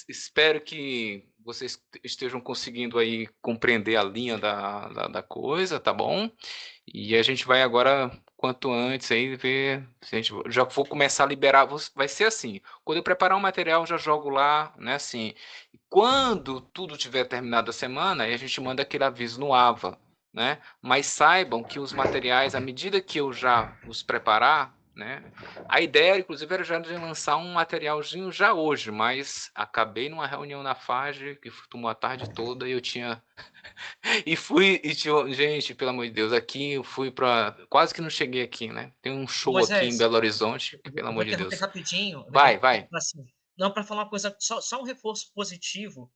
espero que vocês estejam conseguindo aí compreender a linha da coisa, tá bom? E a gente vai agora, quanto antes, aí ver. Se a gente já vou começar a liberar. Vai ser assim: quando eu preparar um material, eu já jogo lá, né? Assim, quando tudo tiver terminado a semana, aí a gente manda aquele aviso no AVA, né? Mas saibam que os materiais, à medida que eu já os preparar, né? A ideia, inclusive, era já de lançar um materialzinho já hoje, mas acabei numa reunião na FAGE, que tomou a tarde toda, e eu tinha... Gente, pelo amor de Deus, aqui eu fui para... Quase que não cheguei aqui, né? Tem um show aqui em Moisés, Belo Horizonte, que, pelo eu vou amor de interromper Deus. rapidinho. Vai, vai. Assim, não, para falar uma coisa, só um reforço positivo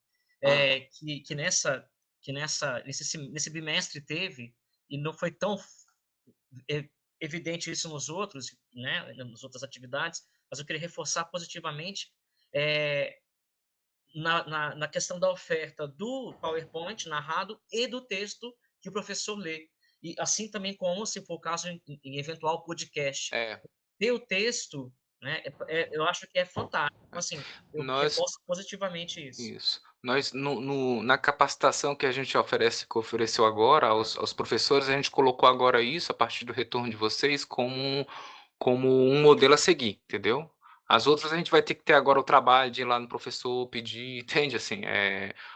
que nesse bimestre teve, e não foi tão evidente isso nos outros, né, nas outras atividades, mas eu queria reforçar positivamente na questão da oferta do PowerPoint narrado e do texto que o professor lê. E assim também como, se for o caso, em eventual podcast. Ter o texto, né, eu acho que é fantástico. Assim, eu reforço positivamente isso. Isso. Nós, na capacitação que a gente ofereceu agora aos professores, a gente colocou agora isso, a partir do retorno de vocês, como um modelo a seguir, entendeu? As outras a gente vai ter que ter agora o trabalho de ir lá no professor, pedir, entende? Assim,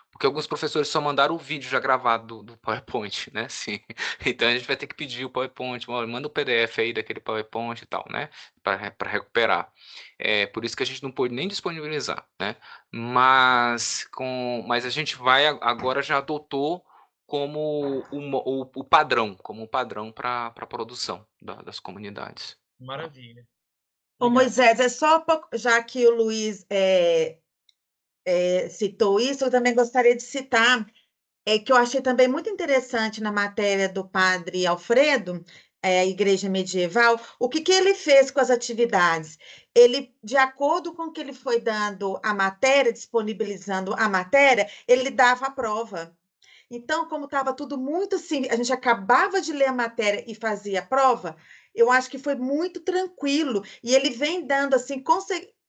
porque alguns professores só mandaram o vídeo já gravado do PowerPoint, né? Sim. Então a gente vai ter que pedir o PowerPoint, manda o PDF aí daquele PowerPoint e tal, né? Para recuperar. Por isso que a gente não pôde nem disponibilizar, né? Mas a gente agora já adotou como o padrão, para a produção das comunidades. Maravilha. Ô, Moisés, já que o Luiz citou isso, eu também gostaria de citar que eu achei também muito interessante na matéria do padre Alfredo, a Igreja Medieval, o que ele fez com as atividades. Ele, de acordo com o que ele foi dando a matéria, disponibilizando a matéria, ele dava a prova. Então, como estava tudo muito simples, a gente acabava de ler a matéria e fazia a prova, eu acho que foi muito tranquilo. E ele vem dando assim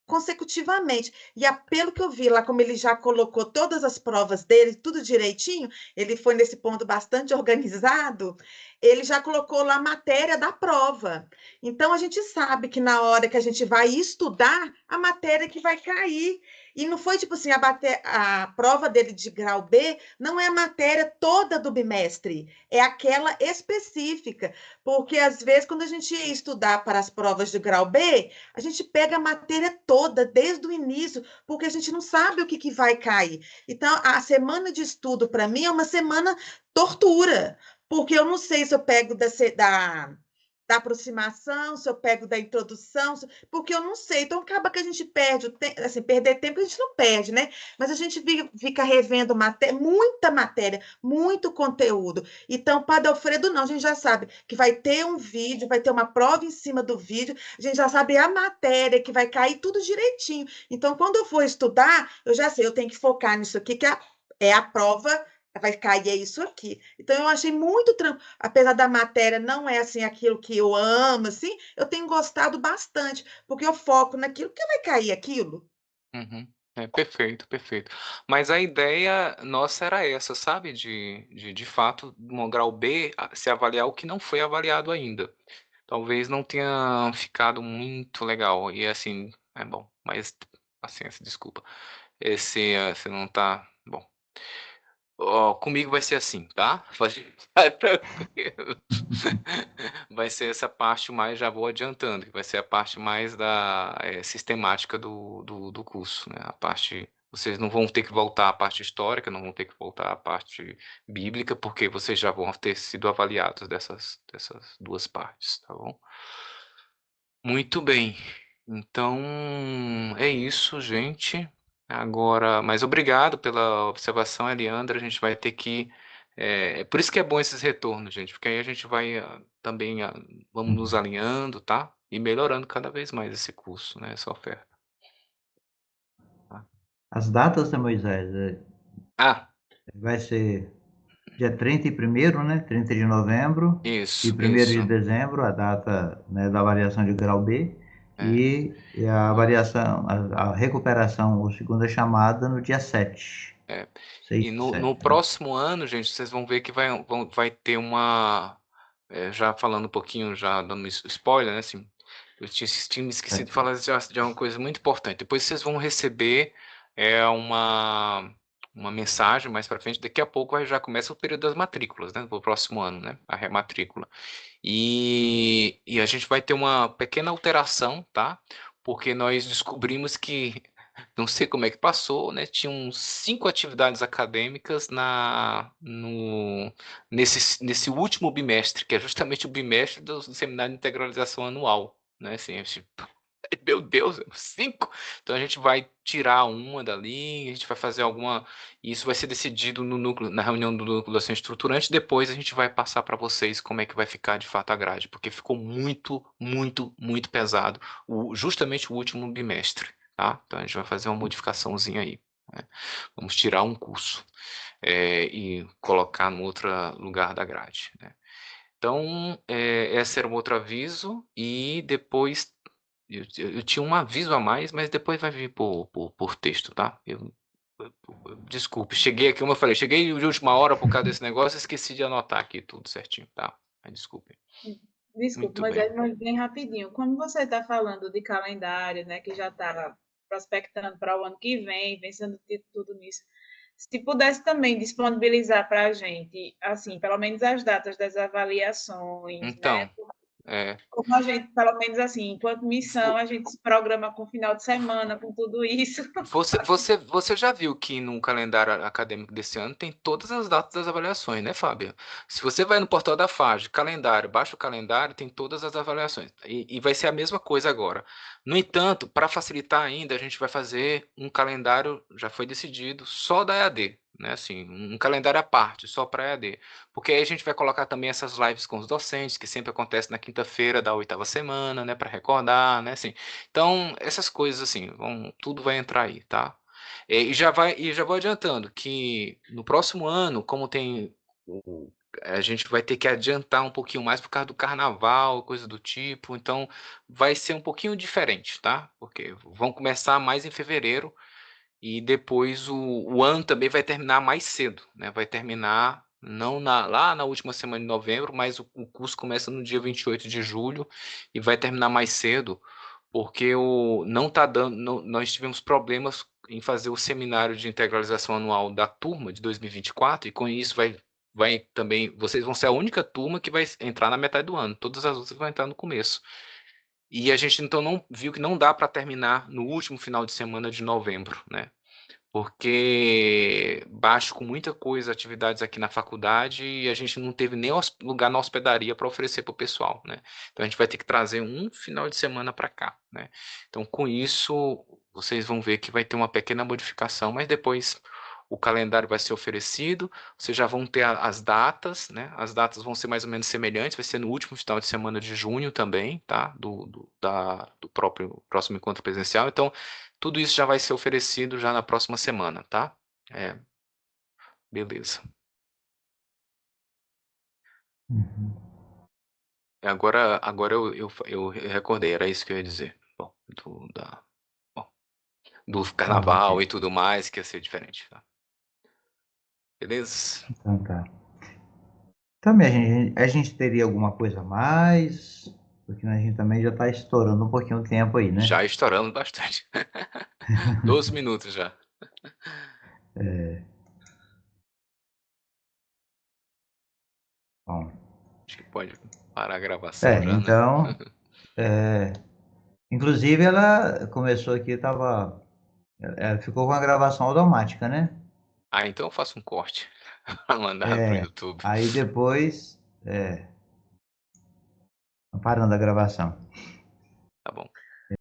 consecutivamente. E pelo que eu vi lá, como ele já colocou todas as provas dele, tudo direitinho, ele foi nesse ponto bastante organizado, ele já colocou lá a matéria da prova. Então, a gente sabe que na hora que a gente vai estudar, a matéria que vai cair. E não foi tipo assim, a prova dele de grau B não é a matéria toda do bimestre, é aquela específica. Porque, às vezes, quando a gente ia estudar para as provas de grau B, a gente pega a matéria toda, desde o início, porque a gente não sabe o que vai cair. Então, a semana de estudo, para mim, é uma semana tortura, porque eu não sei se eu pego da aproximação, se eu pego da introdução, porque eu não sei. Então, acaba que a gente perde, assim, perder tempo a gente não perde, né? Mas a gente fica revendo muita matéria, muito conteúdo. Então, Padre Alfredo, não, a gente já sabe que vai ter um vídeo, vai ter uma prova em cima do vídeo, a gente já sabe a matéria que vai cair tudo direitinho. Então, quando eu for estudar, eu já sei, eu tenho que focar nisso aqui, que é a prova vai cair, é isso aqui. Então, eu achei muito tranquilo. Apesar da matéria não é assim aquilo que eu amo, assim, eu tenho gostado bastante, porque eu foco naquilo que vai cair aquilo. Uhum. Perfeito, perfeito. Mas a ideia nossa era essa, sabe? De fato, no grau B, se avaliar o que não foi avaliado ainda. Talvez não tenha ficado muito legal. E assim, é bom, mas paciência, desculpa. Você não tá. Bom. Comigo vai ser assim, tá? Pode ficar tranquilo. Vai ser essa parte mais, já vou adiantando, que vai ser a parte mais sistemática do curso, né? A parte, vocês não vão ter que voltar à parte histórica, não vão ter que voltar à parte bíblica, porque vocês já vão ter sido avaliados dessas duas partes, tá bom? Muito bem. Então, é isso, gente. Agora, mas obrigado pela observação, Eliandra. A gente vai ter que. Por isso que é bom esses retornos, gente, porque aí a gente vai também vamos nos alinhando, tá? E melhorando cada vez mais esse curso, né? Essa oferta. Tá? As datas, né, Moisés? Vai ser dia 30 e 1º, né? 30 de novembro. Isso. E 1º de dezembro, a data, né, da avaliação de grau B. E a avaliação, a recuperação, ou segunda chamada, no dia 7. 6 E no próximo ano, gente, vocês vão ver que vai ter uma. Já falando um pouquinho, já dando spoiler, né? Assim, eu tinha me esquecido de falar de uma coisa muito importante. Depois vocês vão receber uma uma mensagem mais para frente. Daqui a pouco já começa o período das matrículas, né? Para o próximo ano, né? A rematrícula. E a gente vai ter uma pequena alteração, tá? Porque nós descobrimos que, não sei como é que passou, né? Tinham 5 atividades acadêmicas nesse último bimestre, que é justamente o bimestre do Seminário de Integralização Anual, né? Assim, meu Deus, 5? Então a gente vai tirar uma dali, a gente vai fazer alguma. E isso vai ser decidido no núcleo, na reunião do núcleo docente estruturante. Depois a gente vai passar para vocês como é que vai ficar de fato a grade, porque ficou muito, muito, muito pesado, justamente o último bimestre, tá? Então a gente vai fazer uma modificaçãozinha aí, né? Vamos tirar um curso e colocar no outro lugar da grade, né? Então, esse era um outro aviso, e depois eu tinha um aviso a mais, mas depois vai vir por texto, tá? Desculpe, cheguei aqui, como eu falei, cheguei de última hora por causa desse negócio, esqueci de anotar aqui tudo certinho, tá? Desculpe. Desculpe, Muito mas bem. bem rapidinho. Como você está falando de calendário, né, que já está prospectando para o ano que vem, pensando tudo nisso, se pudesse também disponibilizar para a gente, assim, pelo menos as datas das avaliações, né? Então, Como a gente, pelo menos assim, enquanto missão, a gente se programa com final de semana, com tudo isso. Você já viu que no calendário acadêmico desse ano tem todas as datas das avaliações, né, Fábio? Se você vai no portal da FAGE, calendário, baixa o calendário, tem todas as avaliações. E vai ser a mesma coisa agora. No entanto, para facilitar ainda, a gente vai fazer um calendário, já foi decidido, só da EAD, né? Assim, um calendário à parte, só para EAD. Porque aí a gente vai colocar também essas lives com os docentes, que sempre acontece na quinta-feira da 8ª semana, né? Para recordar, né? Assim, então, essas coisas assim, tudo vai entrar aí, tá? Já vou adiantando que no próximo ano, como tem a gente vai ter que adiantar um pouquinho mais por causa do carnaval, coisa do tipo, então vai ser um pouquinho diferente, tá? Porque vão começar mais em fevereiro e depois o ano também vai terminar mais cedo, né? Vai terminar não lá na última semana de novembro, mas o curso começa no dia 28 de julho e vai terminar mais cedo, porque não tá dando, nós tivemos problemas em fazer o seminário de integralização anual da turma de 2024, e com isso vai também, vocês vão ser a única turma que vai entrar na metade do ano, todas as outras vão entrar no começo. E a gente então não viu que não dá para terminar no último final de semana de novembro, né? Porque baixo com muita coisa, atividades aqui na faculdade, e a gente não teve nem lugar na hospedaria para oferecer para o pessoal, né? Então a gente vai ter que trazer um final de semana para cá, né? Então com isso vocês vão ver que vai ter uma pequena modificação, mas depois o calendário vai ser oferecido, vocês já vão ter as datas, né? As datas vão ser mais ou menos semelhantes, vai ser no último final de semana de junho também, tá? Do próximo encontro presencial. Então tudo isso já vai ser oferecido já na próxima semana, tá? Beleza. Agora eu recordei, era isso que eu ia dizer. Bom, do carnaval ok. e tudo mais, que ia ser diferente, tá? Beleza? Então tá. Também a gente teria alguma coisa a mais, porque a gente também já está estourando um pouquinho o tempo aí, né? Já estouramos bastante. 12 minutos já. Bom. Acho que pode parar a gravação já, né? Então, inclusive ela começou aqui, ela ficou com a gravação automática, né? Então eu faço um corte para mandar pro YouTube. Aí depois, parando a gravação.